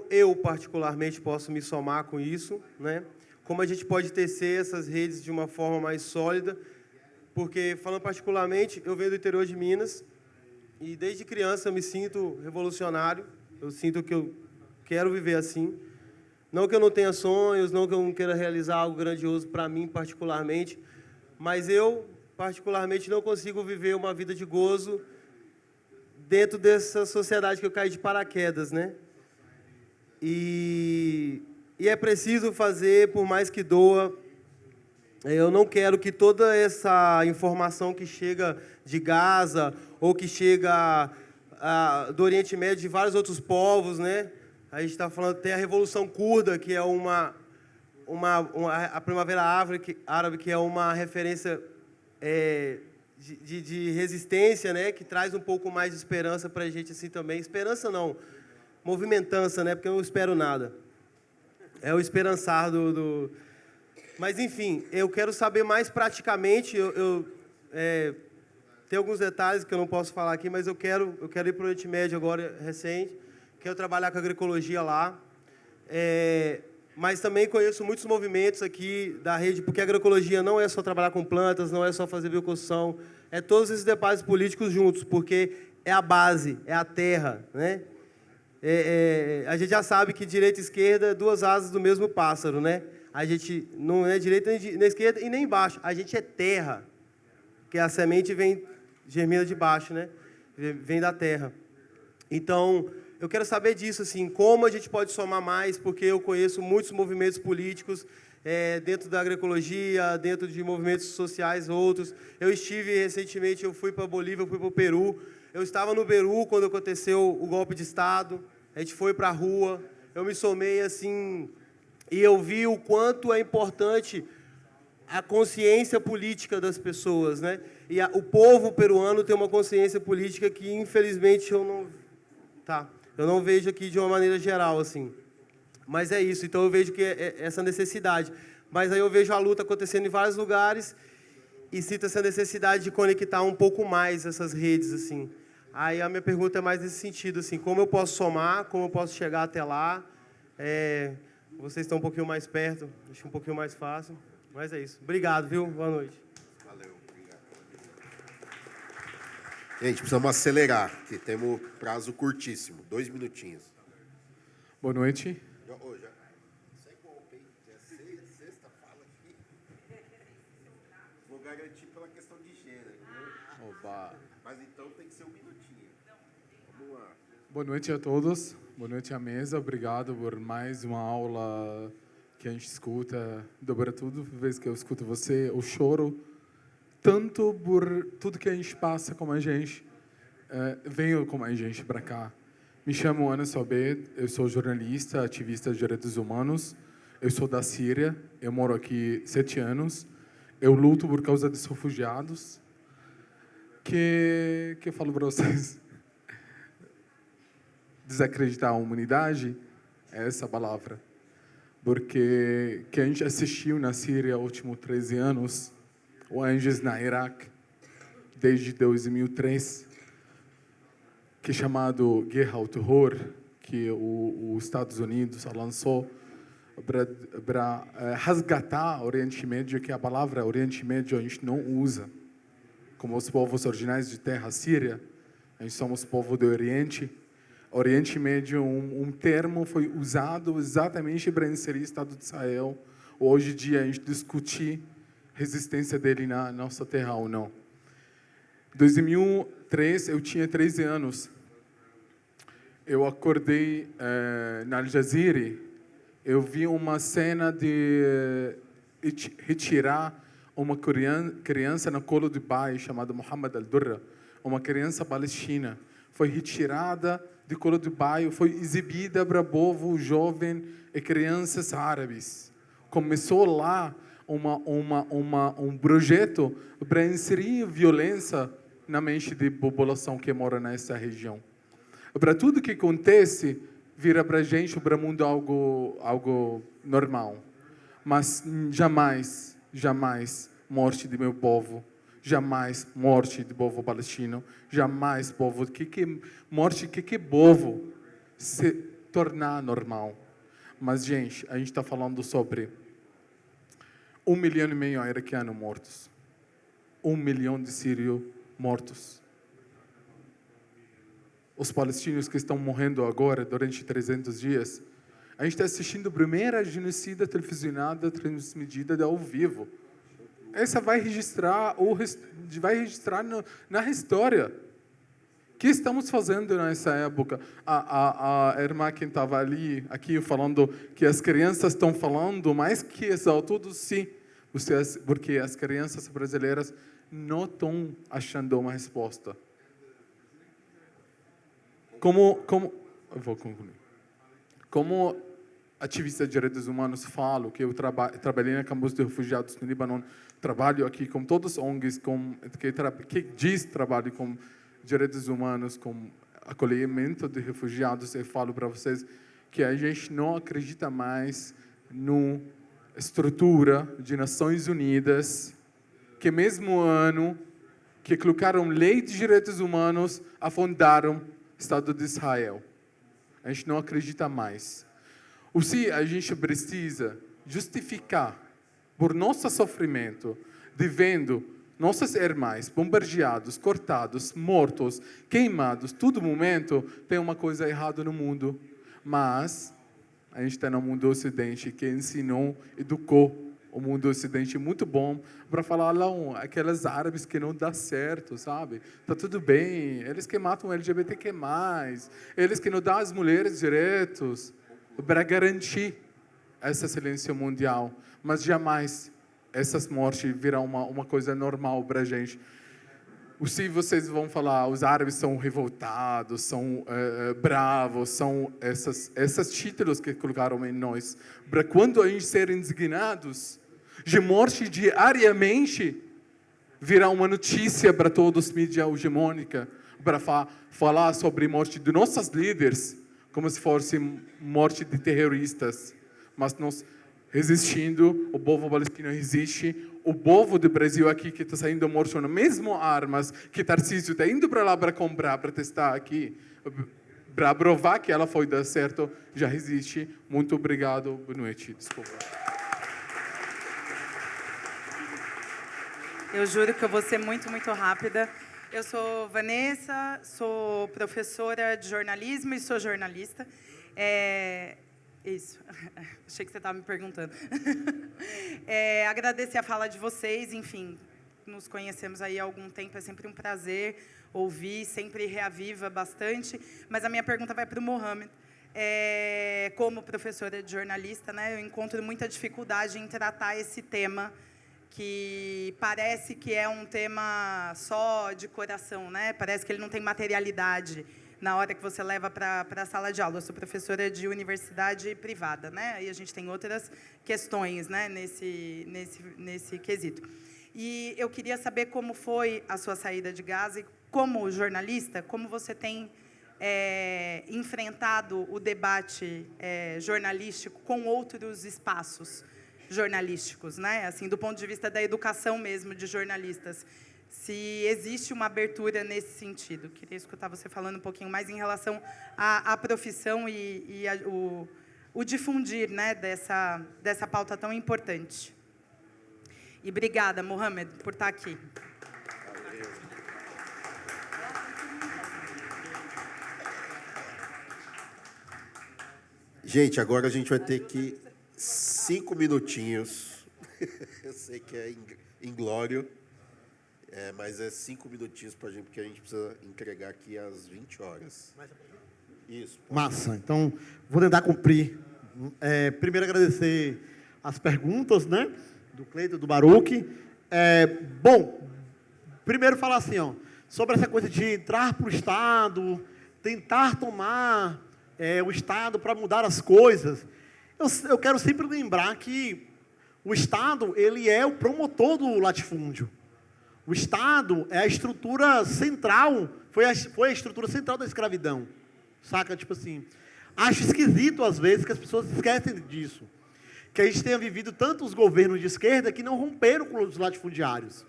eu, particularmente, posso me somar com isso, né? Como a gente pode tecer essas redes de uma forma mais sólida. Porque, falando particularmente, eu venho do interior de Minas e, desde criança, eu me sinto revolucionário. Eu sinto que eu quero viver assim. Não que eu não tenha sonhos, não que eu não queira realizar algo grandioso para mim, particularmente, mas eu, particularmente, não consigo viver uma vida de gozo dentro dessa sociedade que eu caí de paraquedas, né? E é preciso fazer, por mais que doa. Eu não quero que toda essa informação que chega de Gaza ou que chega do Oriente Médio, de vários outros povos, né? A gente está falando, tem a Revolução Curda, que é a Primavera Árabe, que é uma referência de resistência, né? Que traz um pouco mais de esperança para a gente assim também. Esperança não, movimentança, né? Porque eu não espero nada. É o esperançar do... Mas, enfim, eu quero saber mais praticamente, tem alguns detalhes que eu não posso falar aqui, mas eu quero ir para o Oriente Médio agora, recente, quero trabalhar com agroecologia lá, mas também conheço muitos movimentos aqui da rede, porque a agroecologia não é só trabalhar com plantas, não é só fazer bioconstrução, é todos esses debates políticos juntos, porque é a base, é a terra, né? a gente já sabe que direita e esquerda, duas asas do mesmo pássaro, né? A gente não é direita nem esquerda e nem embaixo. A gente é terra, porque a semente germina de baixo, né? Vem da terra. Então, eu quero saber disso, assim, como a gente pode somar mais, porque eu conheço muitos movimentos políticos dentro da agroecologia, dentro de movimentos sociais, outros. Eu estive recentemente, eu fui para a Bolívia, eu fui para o Peru. Eu estava no Peru quando aconteceu o golpe de Estado. A gente foi para a rua. Eu me somei, assim, e eu vi o quanto é importante a consciência política das pessoas, né? E o povo peruano tem uma consciência política que, infelizmente, eu não vejo aqui de uma maneira geral, assim. Mas é isso, então eu vejo que é essa necessidade. Mas aí eu vejo a luta acontecendo em vários lugares e sinto essa necessidade de conectar um pouco mais essas redes, assim. Aí a minha pergunta é mais nesse sentido, assim, como eu posso somar, como eu posso chegar até lá. Vocês estão um pouquinho mais perto, acho um pouquinho mais fácil. Mas é isso. Obrigado, viu? Boa noite. Valeu, obrigado. Gente, precisamos acelerar, porque temos prazo curtíssimo, 2 minutinhos. Boa noite. Sem golpe, hein? Sexta fala aqui. Vou garantir pela questão de gênero, viu? Oba. Mas então tem que ser 1 minutinho. Vamos lá. Boa noite a todos. Boa noite à mesa. Obrigado por mais uma aula que a gente escuta. Sobretudo, vez que eu escuto você, eu choro tanto por tudo que a gente passa como a gente. Venho como a gente para cá. Me chamo Ana Sobed, eu sou jornalista, ativista de direitos humanos. Eu sou da Síria, eu moro aqui 7 anos. Eu luto por causa dos refugiados. Que eu falo para vocês, desacreditar a humanidade é essa palavra. Porque que a gente assistiu na Síria nos últimos 13 anos, ou antes na Iraque, desde 2003, que é chamado Guerra ao Terror, que os Estados Unidos lançou para resgatar o Oriente Médio, que a palavra Oriente Médio a gente não usa. Como os povos originais de terra síria, a gente somos povo do Oriente. Oriente Médio, um termo foi usado exatamente para inserir o Estado de Israel. Hoje em dia a gente discute a resistência dele na nossa terra ou não. Em 2003, eu tinha 13 anos. Eu acordei na Al Jazeera. Eu vi uma cena de retirar uma criança no colo de pai, chamada Mohammed al-Durra, uma criança palestina. Foi retirada do colo do pai, foi exibida para o povo jovem e crianças árabes. Começou lá um projeto para inserir violência na mente da população que mora nessa região. Para tudo que acontece, vira para a gente, para o mundo, algo normal. Mas jamais morte do meu povo, jamais morte do povo palestino, jamais povo, morte que povo se tornar normal. Mas, gente, a gente está falando sobre 1,5 milhão de iraquianos mortos, 1 milhão de sírios mortos. Os palestinos que estão morrendo agora, durante 300 dias, a gente está assistindo a primeira genocida televisionada transmitida ao vivo. Essa vai registrar na história. O que estamos fazendo nessa época? A irmã que estava aqui falando que as crianças estão falando mais que os adultos, sim, porque as crianças brasileiras não estão achando uma resposta. Eu vou concluir. Como ativista de direitos humanos, falo que eu trabalhei na campus de refugiados no Líbano, trabalho aqui com todos os ONGs que diz trabalho com direitos humanos, com acolhimento de refugiados. Eu falo para vocês que a gente não acredita mais na estrutura de Nações Unidas, que mesmo ano que colocaram lei de direitos humanos, afundaram o Estado de Israel. A gente não acredita mais. Ou se a gente precisa justificar por nosso sofrimento, devendo Nossos irmãos bombardeados, cortados, mortos, queimados, todo momento tem uma coisa errada no mundo. Mas a gente está no mundo ocidente que ensinou, educou o mundo ocidente muito bom para falar não, aqueles árabes que não dá certo, sabe? Tá tudo bem, eles que matam LGBTQ+, eles que não dão às mulheres direitos para garantir esse silêncio mundial. Mas jamais essas mortes virão uma coisa normal para a gente. Se vocês vão falar, os árabes são revoltados, são bravos, são esses títulos que colocaram em nós. Para quando a gente ser indignados de morte diariamente, virá uma notícia para todos os mídias hegemônicos, para falar sobre a morte de nossos líderes, como se fosse morte de terroristas. Mas nós resistindo, o povo palestino resiste, o povo do Brasil aqui que está saindo morto nas mesmas armas que Tarcísio está indo para lá para comprar, para testar aqui, para provar que ela foi dar certo, já resiste. Muito obrigado, boa noite, desculpa. Eu juro que eu vou ser muito, muito rápida. Eu sou Vanessa, sou professora de jornalismo e sou jornalista. Isso, achei que você estava me perguntando. Agradecer a fala de vocês, enfim, nos conhecemos aí há algum tempo, é sempre um prazer ouvir, sempre reaviva bastante. Mas a minha pergunta vai para o Mohamed. Como professora de jornalista, né, eu encontro muita dificuldade em tratar esse tema, que parece que é um tema só de coração, né? Parece que ele não tem materialidade na hora que você leva para a sala de aula. Eu sou professora de universidade privada, né? Aí a gente tem outras questões, né, nesse quesito. E eu queria saber como foi a sua saída de Gaza e, como jornalista, como você tem enfrentado o debate jornalístico com outros espaços jornalísticos, né? Assim, do ponto de vista da educação mesmo de jornalistas. Se existe uma abertura nesse sentido. Queria escutar você falando um pouquinho mais em relação à profissão e o difundir, né, dessa pauta tão importante. E obrigada, Mohamed, por estar aqui. Gente, agora a gente vai ter que 5 minutinhos. Eu sei que é inglório. Mas é 5 minutinhos para a gente, porque a gente precisa entregar aqui às 20 horas. Isso. Massa. Então, vou tentar cumprir. Primeiro, agradecer as perguntas, né, do Cleiton, do Baruch. Bom, primeiro falar assim, ó, sobre essa coisa de entrar para o Estado, tentar tomar o Estado para mudar as coisas. Eu quero sempre lembrar que o Estado, ele é o promotor do latifúndio. O Estado é a estrutura central, foi a estrutura central da escravidão. Saca? Tipo assim, acho esquisito, às vezes, que as pessoas esquecem disso. Que a gente tenha vivido tantos governos de esquerda que não romperam com os latifundiários.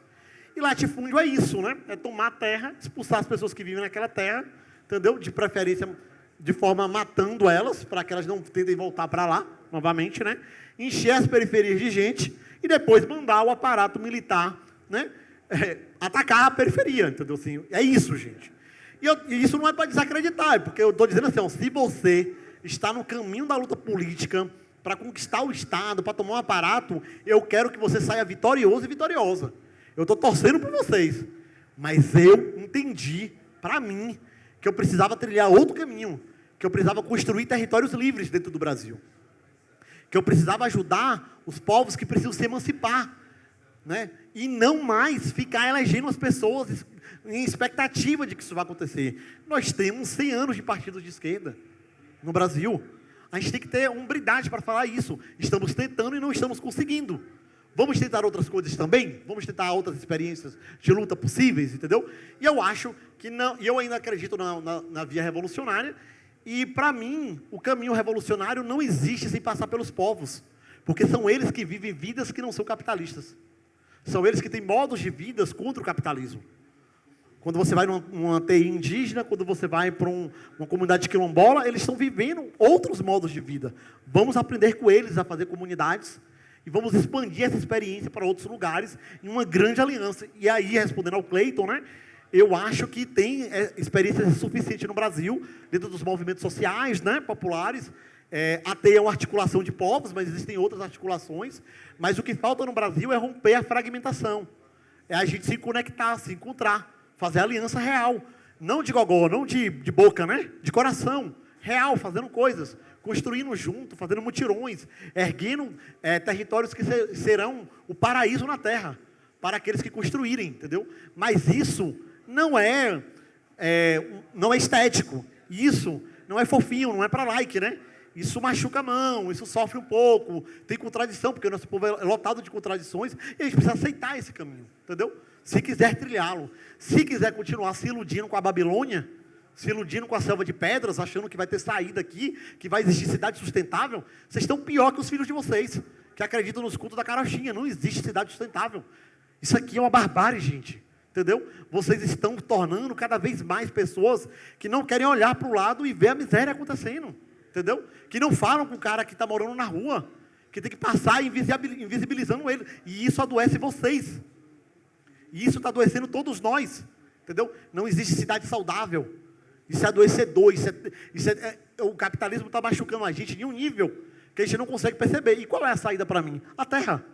E latifúndio é isso, né? É tomar a terra, expulsar as pessoas que vivem naquela terra, entendeu? De preferência, de forma matando elas, para que elas não tentem voltar para lá, novamente, né? Encher as periferias de gente e depois mandar o aparato militar, né? Atacar a periferia, entendeu? Assim, é isso, gente. E isso não é para desacreditar, porque eu estou dizendo assim, ó, se você está no caminho da luta política para conquistar o Estado, para tomar um aparato, eu quero que você saia vitorioso e vitoriosa. Eu estou torcendo por vocês. Mas eu entendi, para mim, que eu precisava trilhar outro caminho, que eu precisava construir territórios livres dentro do Brasil, que eu precisava ajudar os povos que precisam se emancipar, né? E não mais ficar elegendo as pessoas em expectativa de que isso vai acontecer. Nós temos 100 anos de partidos de esquerda no Brasil. A gente tem que ter hombridade para falar isso. Estamos tentando e não estamos conseguindo. Vamos tentar outras coisas também? Vamos tentar outras experiências de luta possíveis, entendeu? E eu acho que não, e eu ainda acredito na via revolucionária, e para mim, o caminho revolucionário não existe sem passar pelos povos, porque são eles que vivem vidas que não são capitalistas. São eles que têm modos de vidas contra o capitalismo. Quando você vai numa TI indígena, quando você vai para uma comunidade quilombola, eles estão vivendo outros modos de vida. Vamos aprender com eles a fazer comunidades e vamos expandir essa experiência para outros lugares em uma grande aliança. E aí, respondendo ao Cleiton, né, eu acho que tem experiência suficiente no Brasil, dentro dos movimentos sociais, né, populares, até uma articulação de povos, mas existem outras articulações. Mas o que falta no Brasil é romper a fragmentação. É a gente se conectar, se encontrar, fazer aliança real. Não de gogó, não de boca, né? De coração. Real, fazendo coisas. Construindo junto, fazendo mutirões. Erguendo territórios que serão o paraíso na terra. Para aqueles que construírem, entendeu? Mas isso não é estético. Isso não é fofinho, não é para like, né? Isso machuca a mão, isso sofre um pouco, tem contradição, porque o nosso povo é lotado de contradições, e a gente precisa aceitar esse caminho, entendeu? Se quiser trilhá-lo, se quiser continuar se iludindo com a Babilônia, se iludindo com a selva de pedras, achando que vai ter saída aqui, que vai existir cidade sustentável, vocês estão pior que os filhos de vocês, que acreditam nos cultos da carochinha. Não existe cidade sustentável. Isso aqui é uma barbárie, gente. Entendeu? Vocês estão tornando cada vez mais pessoas que não querem olhar para o lado e ver a miséria acontecendo. Entendeu? Que não falam com o cara que está morando na rua, que tem que passar invisibilizando ele. E isso adoece vocês. E isso está adoecendo todos nós. Entendeu? Não existe cidade saudável. Isso é adoecedor. O capitalismo está machucando a gente de um nível que a gente não consegue perceber. E qual é a saída para mim? A terra.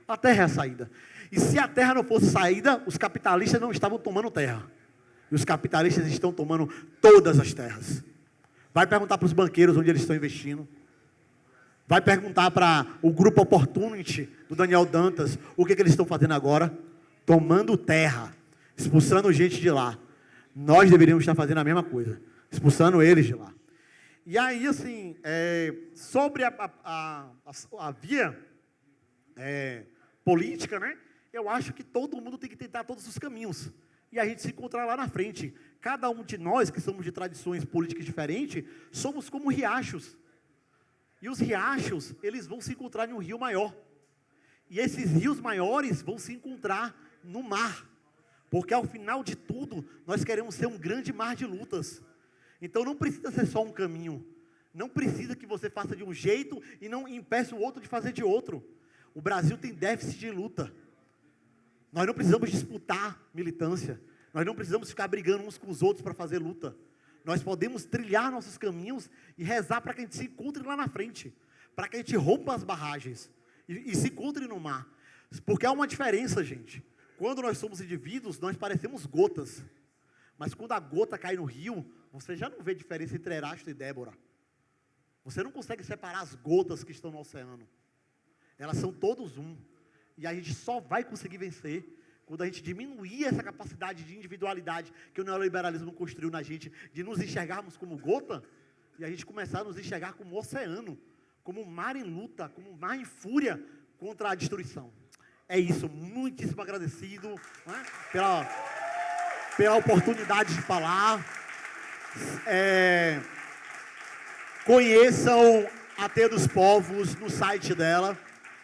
A terra é a saída. E se a terra não fosse saída, os capitalistas não estavam tomando terra. E os capitalistas estão tomando todas as terras. Vai perguntar para os banqueiros onde eles estão investindo. Vai perguntar para o grupo Opportunity do Daniel Dantas o que eles estão fazendo agora. Tomando terra, expulsando gente de lá. Nós deveríamos estar fazendo a mesma coisa, expulsando eles de lá. E aí, assim, sobre a via política, né? Eu acho que todo mundo tem que tentar todos os caminhos. E a gente se encontrar lá na frente. Cada um de nós, que somos de tradições políticas diferentes, somos como riachos. E os riachos, eles vão se encontrar em um rio maior. E esses rios maiores vão se encontrar no mar. Porque ao final de tudo, nós queremos ser um grande mar de lutas. Então não precisa ser só um caminho. Não precisa que você faça de um jeito e não impeça o outro de fazer de outro. O Brasil tem déficit de luta. Nós não precisamos disputar militância. Nós não precisamos ficar brigando uns com os outros para fazer luta. Nós podemos trilhar nossos caminhos e rezar para que a gente se encontre lá na frente. Para que a gente rompa as barragens e se encontre no mar. Porque há uma diferença, gente. Quando nós somos indivíduos, nós parecemos gotas. Mas quando a gota cai no rio, você já não vê diferença entre Erasto e Débora. Você não consegue separar as gotas que estão no oceano. Elas são todos um. E a gente só vai conseguir vencer quando a gente diminuir essa capacidade de individualidade que o neoliberalismo construiu na gente, de nos enxergarmos como gota, e a gente começar a nos enxergar como oceano, como um mar em luta, como um mar em fúria contra a destruição. É isso, muitíssimo agradecido, né, pela oportunidade de falar. Conheçam a Teia dos Povos no site dela.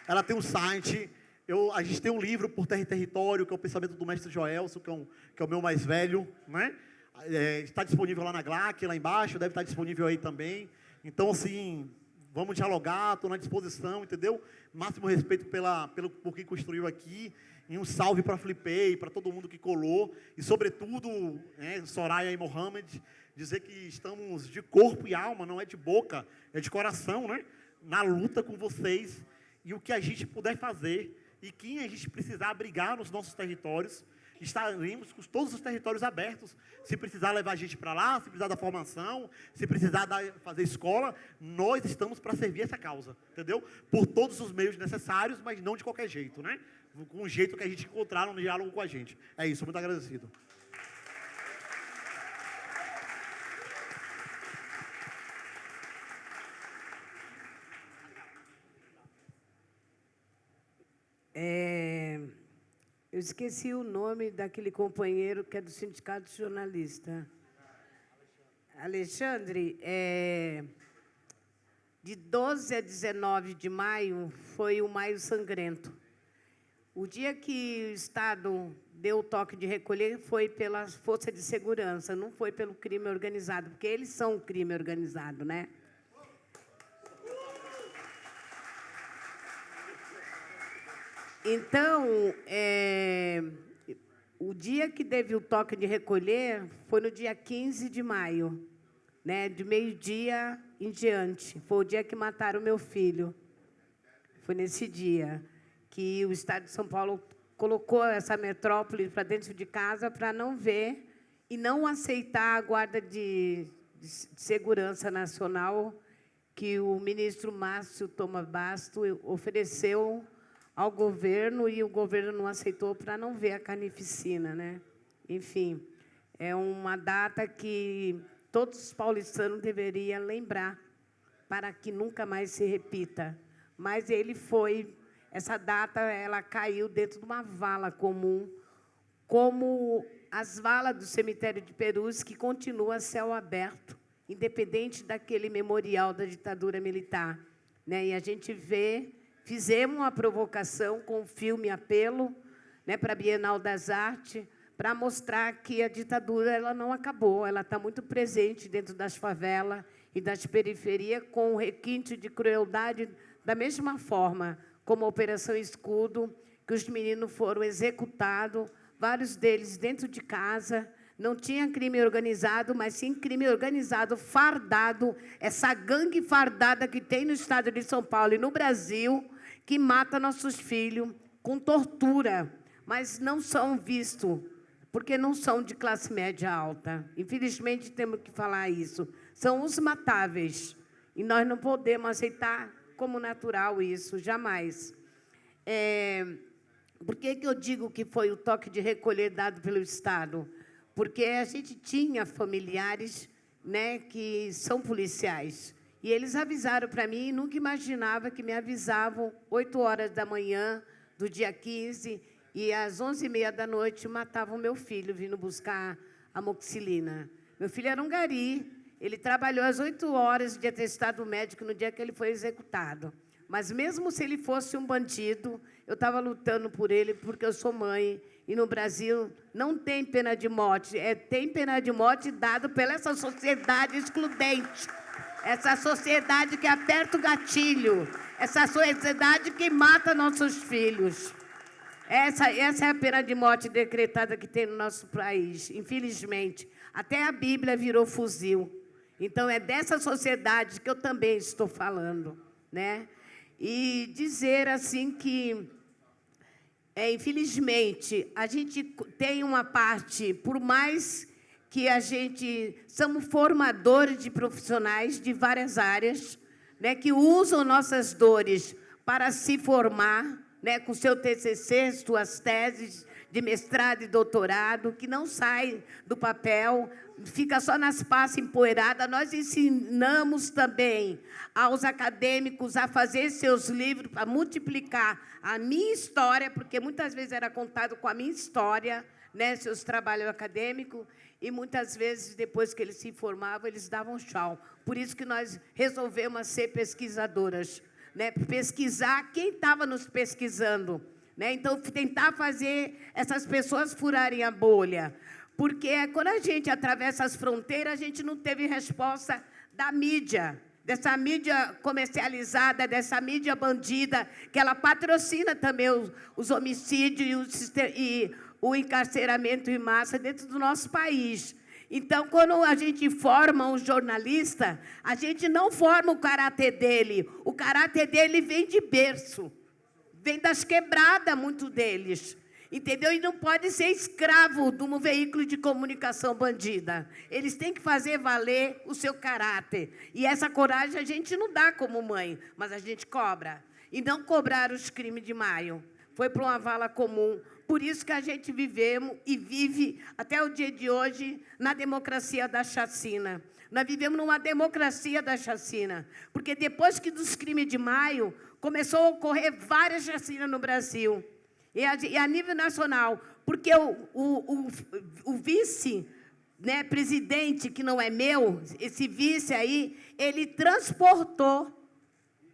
Ela tem um site. A gente tem um livro, Por Terra e Território, que é o pensamento do mestre Joelson, que é o meu mais velho, né? Está disponível lá na GLAC, lá embaixo, deve estar disponível aí também. Então, assim, vamos dialogar, estou na disposição, entendeu? Máximo respeito por quem construiu aqui. E um salve para a Flipei, para todo mundo que colou. E, sobretudo, Soraya e Mohamed, dizer que estamos de corpo e alma, não é de boca, é de coração, né? Na luta com vocês. E o que a gente puder fazer, e quem a gente precisar abrigar nos nossos territórios, estaremos com todos os territórios abertos. Se precisar levar a gente para lá, se precisar da formação, se precisar fazer escola, nós estamos para servir essa causa, entendeu? Por todos os meios necessários, mas não de qualquer jeito, né? Com o jeito que a gente encontrar no diálogo com a gente. É isso, muito agradecido. Eu esqueci o nome daquele companheiro que é do Sindicato de Jornalista. Alexandre, de 12 a 19 de maio foi o Maio Sangrento. O dia que o Estado deu o toque de recolher foi pela força de segurança, não foi pelo crime organizado, porque eles são o crime organizado, né? Então, o dia que teve o toque de recolher foi no dia 15 de maio, né, de meio-dia em diante. Foi o dia que mataram meu filho. Foi nesse dia que o Estado de São Paulo colocou essa metrópole para dentro de casa para não ver e não aceitar a guarda de segurança nacional que o ministro Márcio Thomas Basto ofereceu ao governo e o governo não aceitou para não ver a carnificina, né? Enfim, é uma data que todos os paulistanos deveriam lembrar para que nunca mais se repita. Mas essa data ela caiu dentro de uma vala comum, como as valas do cemitério de Perus, que continua a céu aberto, independente daquele memorial da ditadura militar, né? E a gente fizemos uma provocação com o filme Apelo, né, para a Bienal das Artes, para mostrar que a ditadura ela não acabou, ela está muito presente dentro das favelas e das periferias, com o requinte de crueldade da mesma forma como a Operação Escudo, que os meninos foram executados, vários deles dentro de casa. Não tinha crime organizado, mas sim crime organizado, fardado, essa gangue fardada que tem no estado de São Paulo e no Brasil, que mata nossos filhos com tortura, mas não são vistos, porque não são de classe média alta. Infelizmente, temos que falar isso. São os matáveis, e nós não podemos aceitar como natural isso, jamais. Por que eu digo que foi o toque de recolher dado pelo Estado? Porque a gente tinha familiares, né, que são policiais. E eles avisaram para mim, e nunca imaginava que me avisavam 8 horas da manhã do dia 15, e às 11h30 da noite matavam meu filho, vindo buscar amoxicilina. Meu filho era um gari, ele trabalhou às 8 horas de atestado médico no dia que ele foi executado. Mas mesmo se ele fosse um bandido, eu estava lutando por ele, porque eu sou mãe. E no Brasil não tem pena de morte, tem pena de morte dada pela essa sociedade excludente, essa sociedade que aperta o gatilho, essa sociedade que mata nossos filhos. Essa é a pena de morte decretada que tem no nosso país, infelizmente. Até a Bíblia virou fuzil. Então, é dessa sociedade que eu também estou falando, né? E dizer assim que, infelizmente, a gente tem uma parte, por mais que a gente somos formadores de profissionais de várias áreas, né, que usam nossas dores para se formar, né, com seu TCC, suas teses de mestrado e doutorado, que não sai do papel, fica só nas pastas empoeiradas. Nós ensinamos também aos acadêmicos a fazer seus livros, a multiplicar a minha história, porque muitas vezes era contado com a minha história, né, seus trabalhos acadêmicos, e muitas vezes, depois que eles se formavam, eles davam tchau. Por isso que nós resolvemos ser pesquisadoras, né, pesquisar quem estava nos pesquisando, né? Então, tentar fazer essas pessoas furarem a bolha. Porque quando a gente atravessa as fronteiras, a gente não teve resposta da mídia, dessa mídia comercializada, dessa mídia bandida, que ela patrocina também os homicídios e o encarceramento em massa dentro do nosso país. Então, quando a gente forma um jornalista, a gente não forma o caráter dele. O caráter dele vem de berço, vem das quebradas, muitos deles. Entendeu? E não pode ser escravo de um veículo de comunicação bandida. Eles têm que fazer valer o seu caráter. E essa coragem a gente não dá como mãe, mas a gente cobra. E não cobrar os crimes de maio. Foi para uma vala comum. Por isso que a gente vivemos e vive, até o dia de hoje, na democracia da chacina. Nós vivemos numa democracia da chacina. Porque depois que dos crimes de maio, começou a ocorrer várias chacinas no Brasil. E a nível nacional, porque o vice, né, presidente, que não é meu, esse vice aí, ele transportou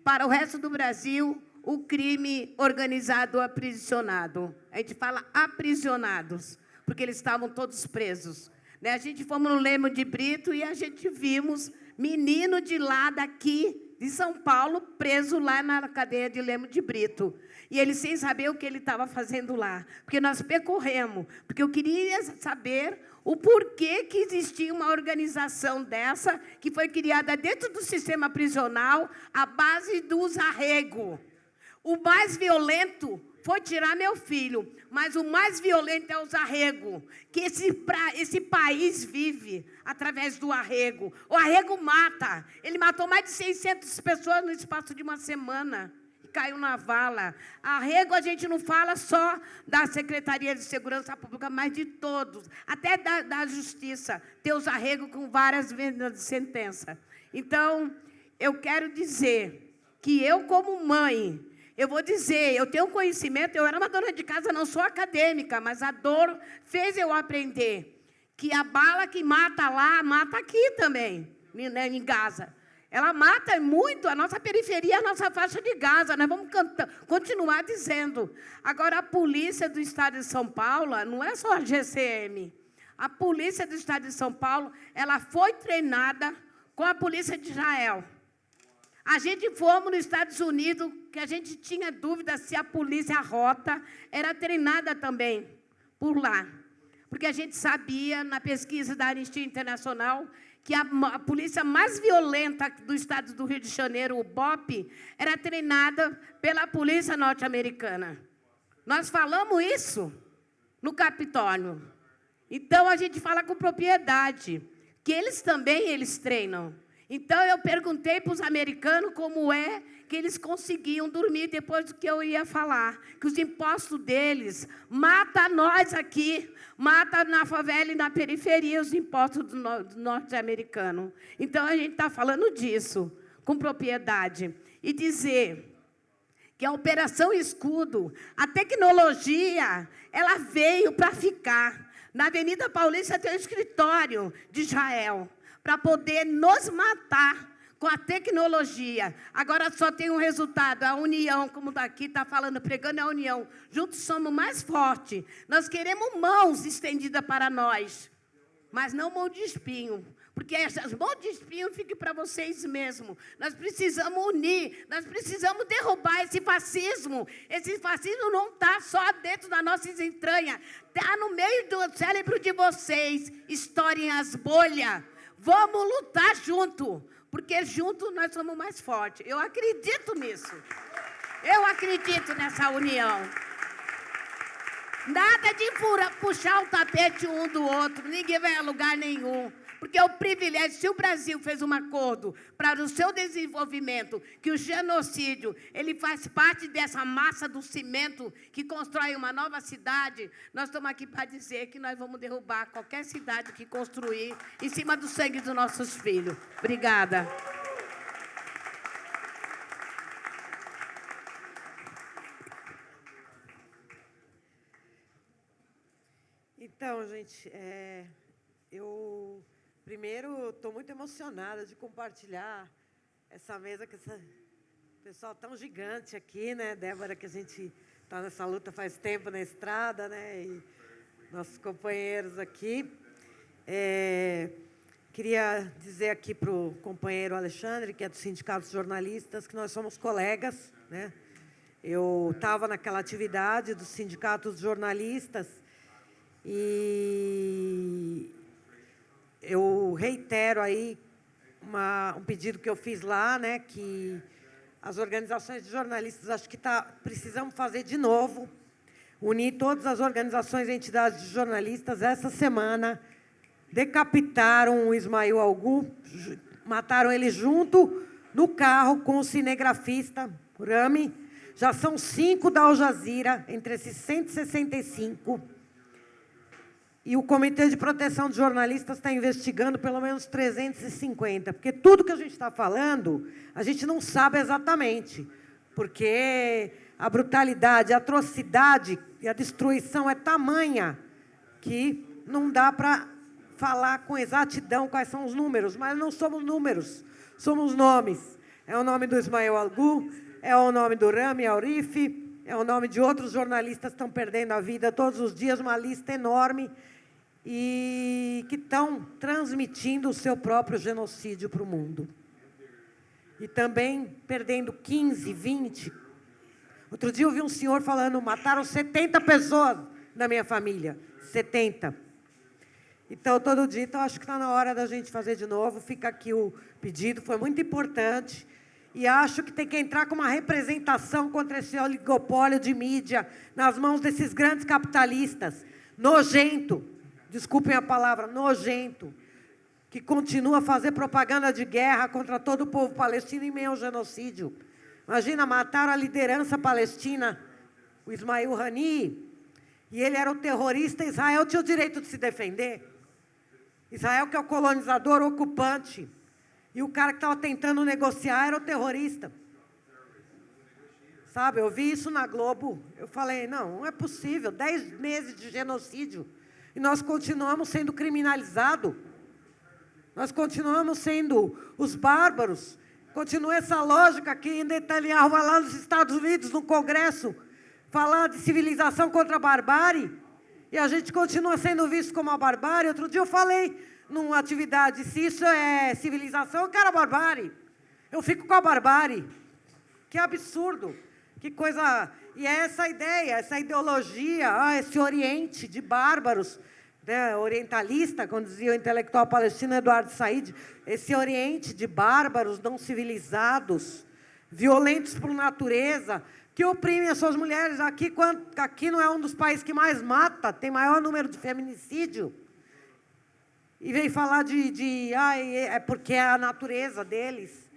para o resto do Brasil o crime organizado aprisionado. A gente fala aprisionados, porque eles estavam todos presos. Né? A gente fomos no Lemo de Brito e a gente vimos menino de lá daqui de São Paulo, preso lá na cadeia de Lemos de Brito. E ele sem saber o que ele estava fazendo lá. Porque nós percorremos, porque eu queria saber o porquê que existia uma organização dessa, que foi criada dentro do sistema prisional, à base dos arregos. O mais violento foi tirar meu filho, mas o mais violento é os arregos, que esse país vive através do arrego. O arrego mata. Ele matou mais de 600 pessoas no espaço de uma semana. E caiu na vala. Arrego a gente não fala só da Secretaria de Segurança Pública, mas de todos. Até da Justiça. Tem os arregos com várias vendas de sentença. Então, eu quero dizer que eu, como mãe, eu vou dizer, eu tenho conhecimento, eu era uma dona de casa, não sou acadêmica, mas a dor fez eu aprender que a bala que mata lá, mata aqui também, em Gaza. Ela mata muito a nossa periferia, a nossa faixa de Gaza. Nós vamos continuar dizendo. Agora, a polícia do Estado de São Paulo, não é só a GCM. A polícia do Estado de São Paulo, ela foi treinada com a polícia de Israel. A gente fomos nos Estados Unidos, que a gente tinha dúvida se a polícia rota era treinada também por lá. Porque a gente sabia, na pesquisa da Anistia Internacional, que a polícia mais violenta do estado do Rio de Janeiro, o BOP, era treinada pela polícia norte-americana. Nós falamos isso no Capitólio. Então, a gente fala com propriedade, que eles também treinam. Então, eu perguntei para os americanos como é que eles conseguiam dormir depois do que eu ia falar. Que os impostos deles matam nós aqui, matam na favela e na periferia os impostos do norte-americano. Então, a gente está falando disso, com propriedade. E dizer que a Operação Escudo, a tecnologia, ela veio para ficar. Na Avenida Paulista tem um escritório de Israel, para poder nos matar com a tecnologia. Agora só tem um resultado, a união, como daqui está falando, pregando a união. Juntos somos mais fortes. Nós queremos mãos estendidas para nós, mas não mão de espinho, porque essas mãos de espinho fiquem para vocês mesmos. Nós precisamos unir, nós precisamos derrubar esse fascismo. Esse fascismo não está só dentro das nossas entranhas, está no meio do cérebro de vocês. Estourem as bolhas. Vamos lutar junto, porque juntos nós somos mais fortes. Eu acredito nisso. Eu acredito nessa união. Nada de puxar o tapete um do outro. Ninguém vai a lugar nenhum. Porque é o privilégio, se o Brasil fez um acordo para o seu desenvolvimento, que o genocídio, ele faz parte dessa massa do cimento que constrói uma nova cidade, nós estamos aqui para dizer que nós vamos derrubar qualquer cidade que construir em cima do sangue dos nossos filhos. Obrigada. Então, gente, eu... Primeiro, estou muito emocionada de compartilhar essa mesa com esse pessoal tão gigante aqui, né, Débora, que a gente está nessa luta faz tempo na estrada, né, e nossos companheiros aqui. Queria dizer aqui para o companheiro Alexandre, que é do Sindicato dos Jornalistas, que nós somos colegas, né. Eu estava naquela atividade do Sindicato dos Jornalistas e eu reitero aí um pedido que eu fiz lá, né, que as organizações de jornalistas, acho que precisamos fazer de novo, unir todas as organizações e entidades de jornalistas. Essa semana, decapitaram o Ismail Algu, mataram ele junto no carro com o cinegrafista Rami. Já são 5 da Al Jazeera, entre esses 165. E o Comitê de Proteção de Jornalistas está investigando pelo menos 350, porque tudo que a gente está falando, a gente não sabe exatamente, porque a brutalidade, a atrocidade e a destruição é tamanha que não dá para falar com exatidão quais são os números, mas não somos números, somos nomes. É o nome do Ismail Algu, é o nome do Rami Aurifi, é o nome de outros jornalistas que estão perdendo a vida todos os dias, uma lista enorme, e que estão transmitindo o seu próprio genocídio para o mundo. e também perdendo 15, 20. Outro dia eu vi um senhor falando, mataram 70 pessoas da minha família. 70. Então, todo dia, então, acho que está na hora da gente fazer de novo. Fica aqui o pedido, foi muito importante. E acho que tem que entrar com uma representação contra esse oligopólio de mídia nas mãos desses grandes capitalistas. Nojento, desculpem a palavra, nojento, que continua a fazer propaganda de guerra contra todo o povo palestino em meio ao genocídio. Imagina, mataram a liderança palestina, o Ismail Haniyeh, e ele era o terrorista. Israel tinha o direito de se defender. Israel, que é o colonizador, o ocupante. E o cara que estava tentando negociar era o terrorista. Sabe, eu vi isso na Globo. Eu falei, não é possível. 10 meses de genocídio. E nós continuamos sendo criminalizados. Nós continuamos sendo os bárbaros. Continua essa lógica que Netanyahu vai lá nos Estados Unidos, no Congresso, falar de civilização contra a barbárie, e a gente continua sendo visto como a barbárie. Outro dia eu falei numa atividade, se isso é civilização, eu quero a barbárie. Eu fico com a barbárie. Que absurdo, que coisa... E é essa ideia, essa ideologia, esse oriente de bárbaros, né, orientalista, como dizia o intelectual palestino Eduardo Said, esse oriente de bárbaros não civilizados, violentos por natureza, que oprimem as suas mulheres. Aqui não é um dos países que mais mata, tem maior número de feminicídio. E vem falar é porque é a natureza deles,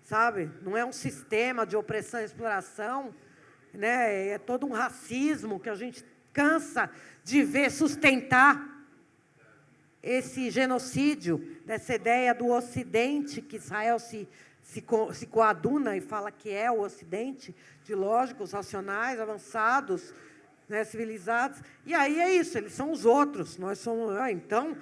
sabe? Não é um sistema de opressão e exploração, né? É todo um racismo que a gente cansa de ver sustentar esse genocídio, dessa ideia do Ocidente, que Israel se coaduna e fala que é o Ocidente, de lógicos, racionais, avançados, né, civilizados. E aí é isso, eles são os outros. Nós somos... então,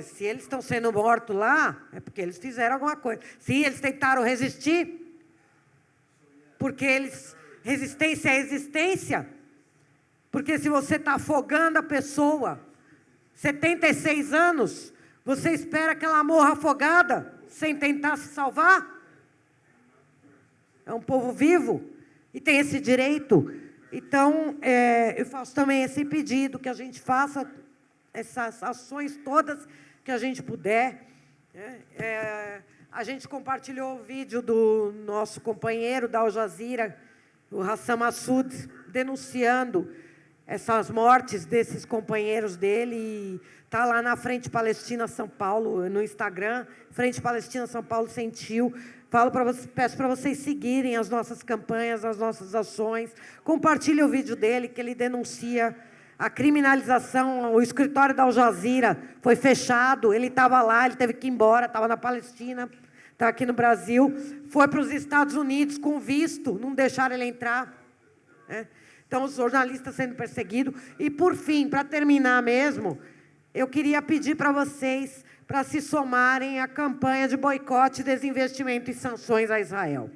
se eles estão sendo mortos lá, é porque eles fizeram alguma coisa. Se eles tentaram resistir, porque resistência é existência. Porque se você está afogando a pessoa, 76 anos, você espera que ela morra afogada, sem tentar se salvar? É um povo vivo e tem esse direito. Então, eu faço também esse pedido, que a gente faça essas ações todas que a gente puder. A gente compartilhou o vídeo do nosso companheiro da Al Jazeera, o Hassan Massoud, denunciando essas mortes desses companheiros dele. Está lá na Frente Palestina São Paulo, no Instagram, Frente Palestina São Paulo Sentiu. Peço para vocês seguirem as nossas campanhas, as nossas ações. Compartilhe o vídeo dele, que ele denuncia a criminalização. O escritório da Al Jazeera foi fechado, ele estava lá, ele teve que ir embora, estava na Palestina, está aqui no Brasil. Foi para os Estados Unidos com visto, não deixaram ele entrar. Então, os jornalistas sendo perseguidos. E, por fim, para terminar mesmo, eu queria pedir para vocês para se somarem à campanha de boicote, desinvestimento e sanções a Israel.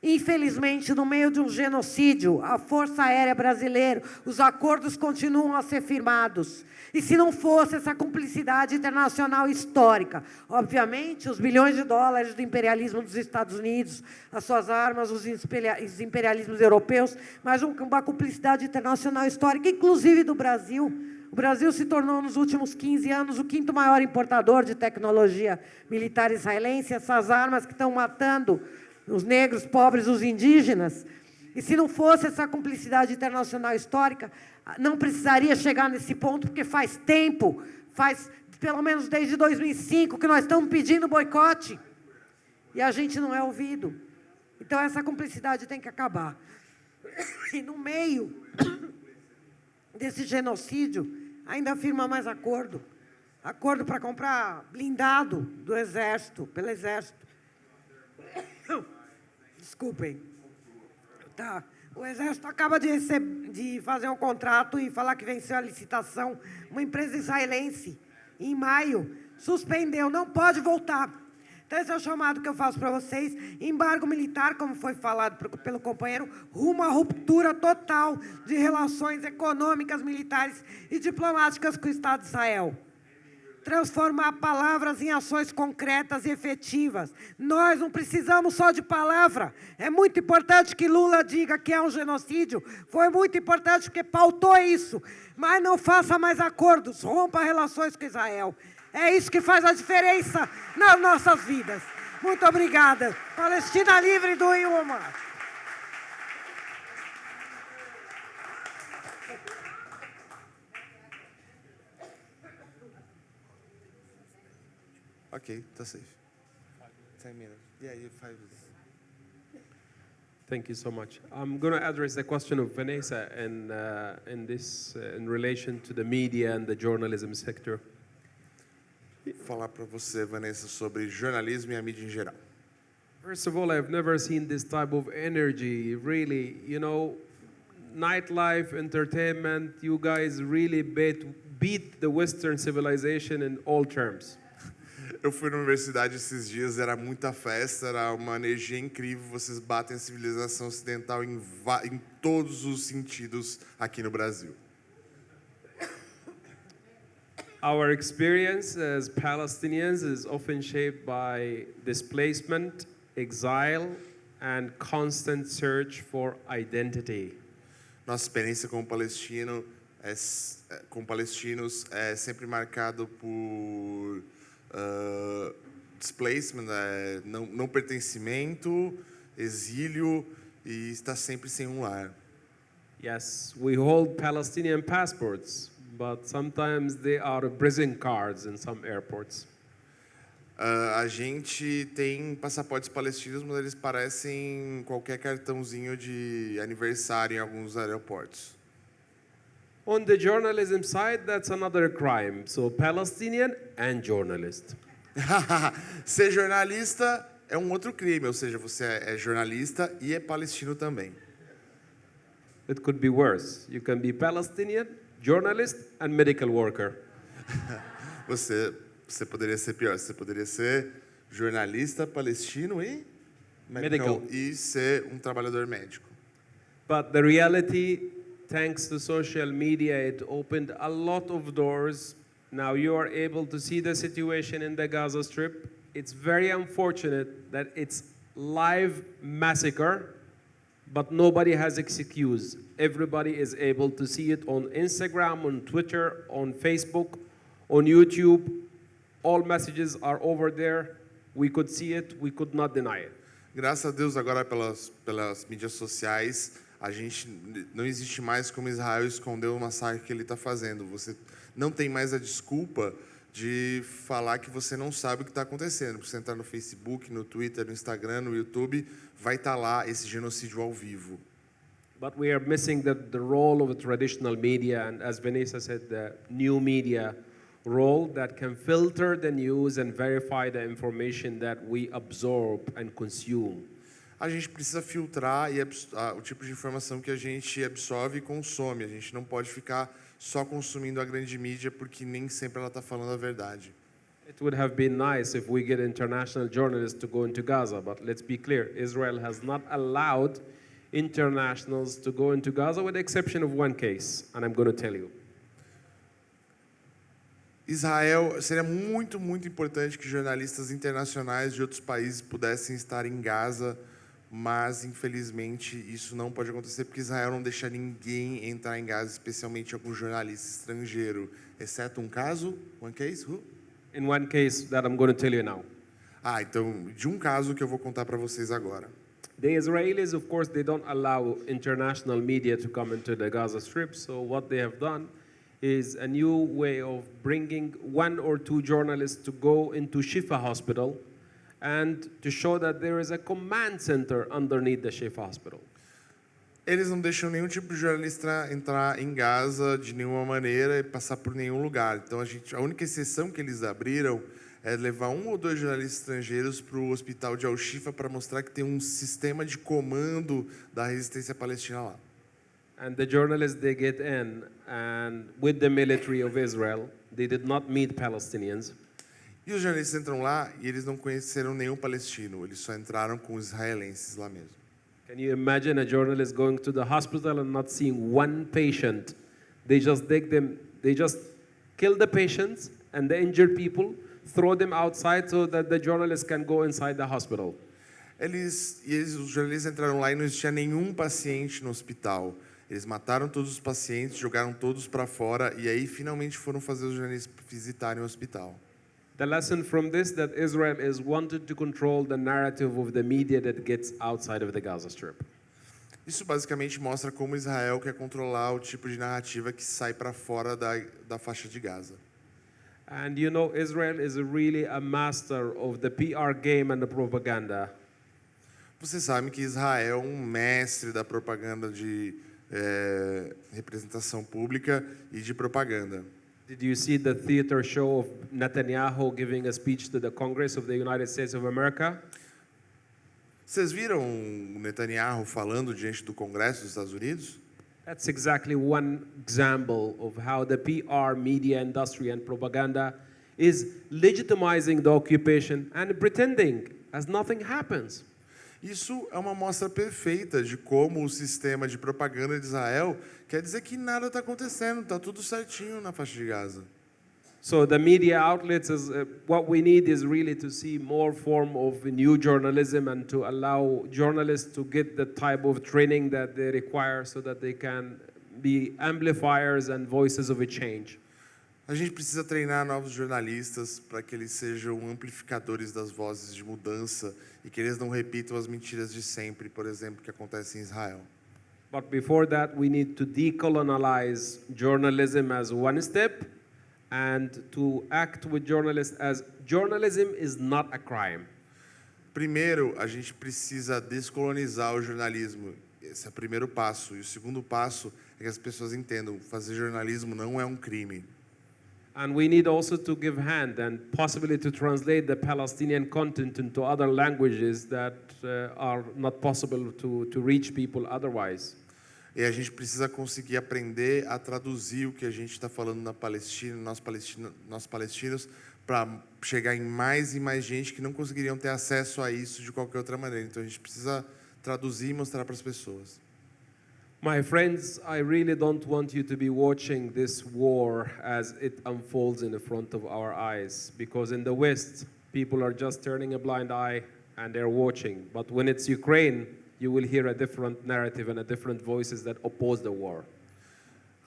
Infelizmente, no meio de um genocídio, a Força Aérea Brasileira, os acordos continuam a ser firmados. E se não fosse essa cumplicidade internacional histórica, obviamente, os bilhões de dólares do imperialismo dos Estados Unidos, as suas armas, os imperialismos europeus, mas uma cumplicidade internacional histórica, inclusive do Brasil. O Brasil se tornou, nos últimos 15 anos, o 5º maior importador de tecnologia militar israelense. Essas armas que estão matando os negros, pobres, os indígenas. E se não fosse essa cumplicidade internacional histórica, não precisaria chegar nesse ponto, porque faz tempo, faz pelo menos desde 2005, que nós estamos pedindo boicote. E a gente não é ouvido. Então, essa cumplicidade tem que acabar. E no meio desse genocídio, ainda firma mais acordo. Acordo para comprar blindado do Exército, pelo Exército. Desculpem. Tá. O Exército acaba de fazer um contrato e falar que venceu a licitação. Uma empresa israelense, em maio, suspendeu, não pode voltar. Então, esse é o chamado que eu faço para vocês. Embargo militar, como foi falado pelo companheiro, rumo à ruptura total de relações econômicas, militares e diplomáticas com o Estado de Israel. transformar palavras em ações concretas e efetivas. Nós não precisamos só de palavra. É muito importante que Lula diga que é um genocídio. Foi muito importante porque pautou isso. Mas não faça mais acordos, rompa relações com Israel. É isso que faz a diferença nas nossas vidas. Muito obrigada. Palestina livre do Iuma. Ok, tá safe. 10 minutes. Yeah, you 5 minutes. Thank you so much. I'm going to address the question of Vanessa in relation to the media and the journalism sector. Falar para você, Vanessa, sobre jornalismo e a mídia em geral. First of all, I've never seen this type of energy, really, nightlife, entertainment, you guys really beat the Western civilization in all terms. Eu fui na universidade esses dias, era muita festa, era uma energia incrível, vocês batem a civilização ocidental em todos os sentidos aqui no Brasil. Our experience as Palestinians is often shaped by displacement, exile, and constant search for identity. Nossa experiência como palestinos é sempre marcado por displacement, não pertencimento, exílio e está sempre sem um lar. Yes, we hold Palestinian passports, but sometimes they are prison cards in some airports. A gente tem passaportes palestinos, mas eles parecem qualquer cartãozinho de aniversário em alguns aeroportos. On the journalism side, that's another crime. So Palestinian and journalist. Ser jornalista é um outro crime, ou seja, você é jornalista e é palestino também. It could be worse. You can be Palestinian, journalist, and medical worker. Você poderia ser pior. Você poderia ser jornalista, palestino e medical. E ser um trabalhador médico. But the reality, thanks to social media, it opened a lot of doors. Now you are able to see the situation in the Gaza Strip. It's very unfortunate that it's live massacre, but nobody has excuse. Everybody is able to see it on Instagram, on Twitter, on Facebook, on YouTube. All messages are over there. We could see it, we could not deny it. Graças a Deus, agora pelas mídias sociais, a gente não existe mais como Israel esconder o massacre que ele está fazendo. Você não tem mais a desculpa de falar que você não sabe o que está acontecendo. Você entrar no Facebook, no Twitter, no Instagram, no YouTube, vai estar lá esse genocídio ao vivo. But we are missing the role of the traditional media, and as Vanessa said, the new media role that can filter the news and verify the information that we absorb and consume. A gente precisa filtrar o tipo de informação que a gente absorve e consome. A gente não pode ficar só consumindo a grande mídia porque nem sempre ela está falando a verdade. It would have been nice if we get international journalists to go into Gaza, but let's be clear, Israel has not allowed internationals to go into Gaza with the exception of one case, and I'm going to tell you. Israel, seria muito, muito importante que jornalistas internacionais de outros países pudessem estar em Gaza, mas infelizmente isso não pode acontecer porque Israel não deixa ninguém entrar em Gaza, especialmente algum jornalista estrangeiro, exceto um caso, one case, who? In one case that I'm going to tell you now. Então, de um caso que eu vou contar para vocês agora. The Israelis, of course, they don't allow international media to come into the Gaza Strip, so what they have done is a new way of bringing one or two journalists to go into Shifa Hospital and to show that there is a command center underneath the Shifa Hospital. Eles não deixam nenhum tipo de jornalista entrar em Gaza de nenhuma maneira e passar por nenhum lugar. Então, a única exceção que eles abriram é levar um ou dois jornalistas estrangeiros para o hospital de Al-Shifa para mostrar que tem um sistema de comando da resistência palestina lá. And the journalists, they get in, and with the military of Israel, they did not meet Palestinians. E os jornalistas entram lá e eles não conheceram nenhum palestino, eles só entraram com os israelenses lá mesmo. Can you imagine a journalist going to the hospital and not seeing one patient? They just kill the patients and the injured people, throw them outside so that the journalists can go inside the hospital. Os jornalistas entraram lá e não existia nenhum paciente no hospital. Eles mataram todos os pacientes, jogaram todos para fora e aí finalmente foram fazer os jornalistas visitarem o hospital. The lesson from this that Israel is wanted to control the narrative of the media that gets outside of the Gaza Strip. Isso basicamente mostra como Israel quer controlar o tipo de narrativa que sai para fora da faixa de Gaza. And you know, Israel is really a master of the PR game and the propaganda. Você sabe que Israel é um mestre da propaganda de representação pública e de propaganda. Did you see the theater show of Netanyahu giving a speech to the Congress of the United States of America? Vocês viram o Netanyahu falando diante do Congresso dos Estados Unidos? That's exactly one example of how the PR, media industry, and propaganda is legitimizing the occupation and pretending as nothing happens. Isso é uma amostra perfeita de como o sistema de propaganda de Israel quer dizer que nada está acontecendo, está tudo certinho na faixa de Gaza. So the media outlets, what we need is really to see more form of new journalism and to allow journalists to get the type of training that they require so that they can be amplifiers and voices of a change. A gente precisa treinar novos jornalistas para que eles sejam amplificadores das vozes de mudança e que eles não repitam as mentiras de sempre, por exemplo, que acontece em Israel. But before that, we need to decolonize journalism as one step and to act with journalists as journalism is not a crime. Primeiro, a gente precisa descolonizar o jornalismo. Esse é o primeiro passo. E o segundo passo é que as pessoas entendam, fazer jornalismo não é um crime. And we need also to give hand and possibly to translate the Palestinian content into other languages that are not possible to reach people otherwise. E a gente precisa conseguir aprender a traduzir o que a gente está falando na Palestina, nós palestinos, para chegar em mais e mais gente que não conseguiriam ter acesso a isso de qualquer outra maneira. Então a gente precisa traduzir e mostrar para as pessoas. My friends, I really don't want you to be watching this war as it unfolds in the front of our eyes, because in the West, people are just turning a blind eye and they're watching. But when it's Ukraine, you will hear a different narrative and a different voices that oppose the war.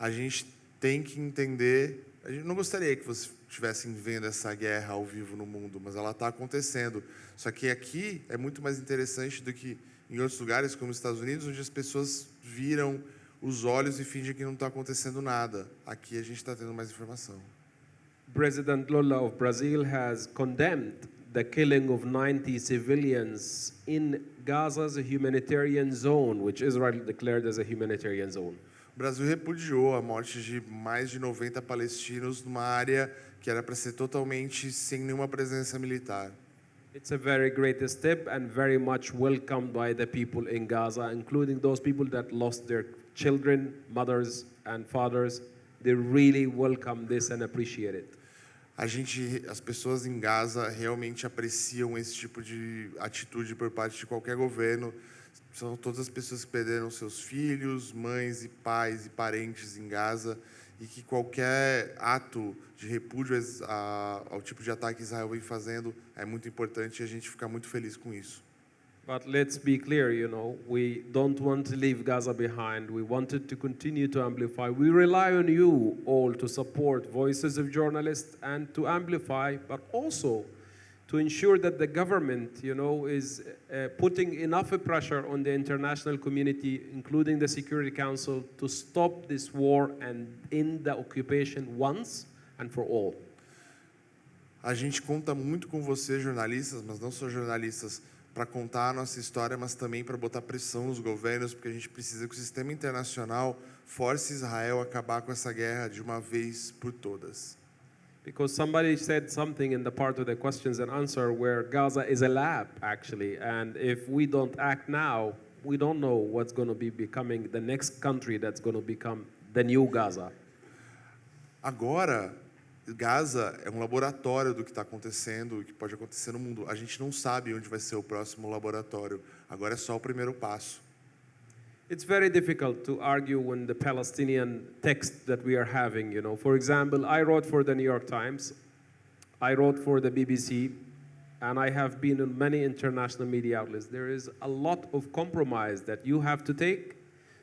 A gente tem que entender, a gente não gostaria que vocês estivessem vendo essa guerra ao vivo no mundo, mas ela está acontecendo. Só que aqui é muito mais interessante do que em outros lugares, como os Estados Unidos, onde as pessoas viram os olhos e fingem que não está acontecendo nada. Aqui a gente está tendo mais informação. President Lula of Brazil has condemned the killing of 90 civilians in Gaza's humanitarian zone, which Israel declared as a humanitarian zone. O Brasil repudiou a morte de mais de 90 palestinos numa área que era para ser totalmente sem nenhuma presença militar. It's a very great step and very much welcomed by the people in Gaza, including those people that lost their children, mothers, and fathers. They really welcome this and appreciate it. As pessoas em Gaza realmente apreciam esse tipo de atitude por parte de qualquer governo. São todas as pessoas que perderam seus filhos, mães e pais e parentes em Gaza, e que qualquer ato de repúdio ao tipo de ataque que Israel vem fazendo é muito importante e a gente fica muito feliz com isso. But let's be clear, we don't want to leave Gaza behind. We wanted to continue to amplify. We rely on you all to support voices of journalists and to amplify, but also to ensure that the government, is putting enough pressure on the international community, including the Security Council, to stop this war and end the occupation once and for all. A gente conta muito com vocês, jornalistas, mas não só jornalistas, para contar a nossa história, mas também para botar pressão nos governos, porque a gente precisa que o sistema internacional force Israel a acabar com essa guerra de uma vez por todas. Because somebody said something in the part of the questions and answer where Gaza is a lab, actually, and if we don't act now, we don't know what's going to be becoming the next country that's going to become the new Gaza. Agora, Gaza é um laboratório do que está acontecendo e que pode acontecer no mundo. A gente não sabe onde vai ser o próximo laboratório. Agora é só o primeiro passo. It's very difficult to argue when the Palestinian text that we are having, For example, I wrote for the New York Times I wrote for the BBC, and I have been in many international media outlets. There is a lot of compromise that you have to take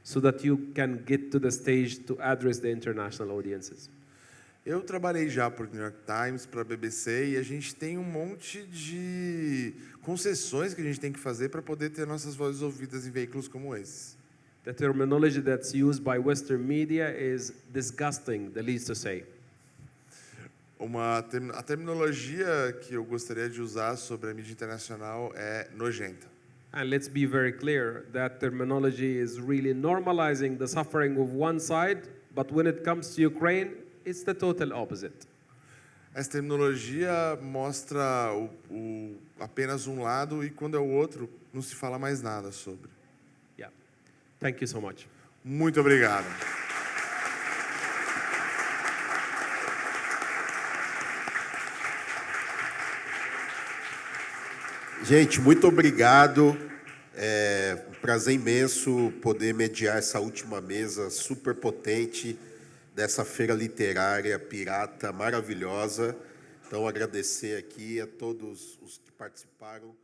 so that you can get to the stage to address the international audiences. Eu trabalhei já para o New York Times, para a BBC, e a gente tem um monte de concessões que a gente tem que fazer para poder ter nossas vozes ouvidas em veículos como esses. The terminology that's used by Western media is disgusting, the least to say. A terminologia que eu gostaria de usar sobre a mídia internacional é nojenta. And let's be very clear, that terminology is really normalizing the suffering of one side, but when it comes to Ukraine, it's the total opposite. Essa terminologia mostra apenas um lado e quando é o outro, não se fala mais nada sobre. Yeah. Thank you so much. Muito obrigado. Gente, muito obrigado. É um prazer imenso poder mediar essa última mesa super potente dessa feira literária pirata maravilhosa. Então, agradecer aqui a todos os que participaram.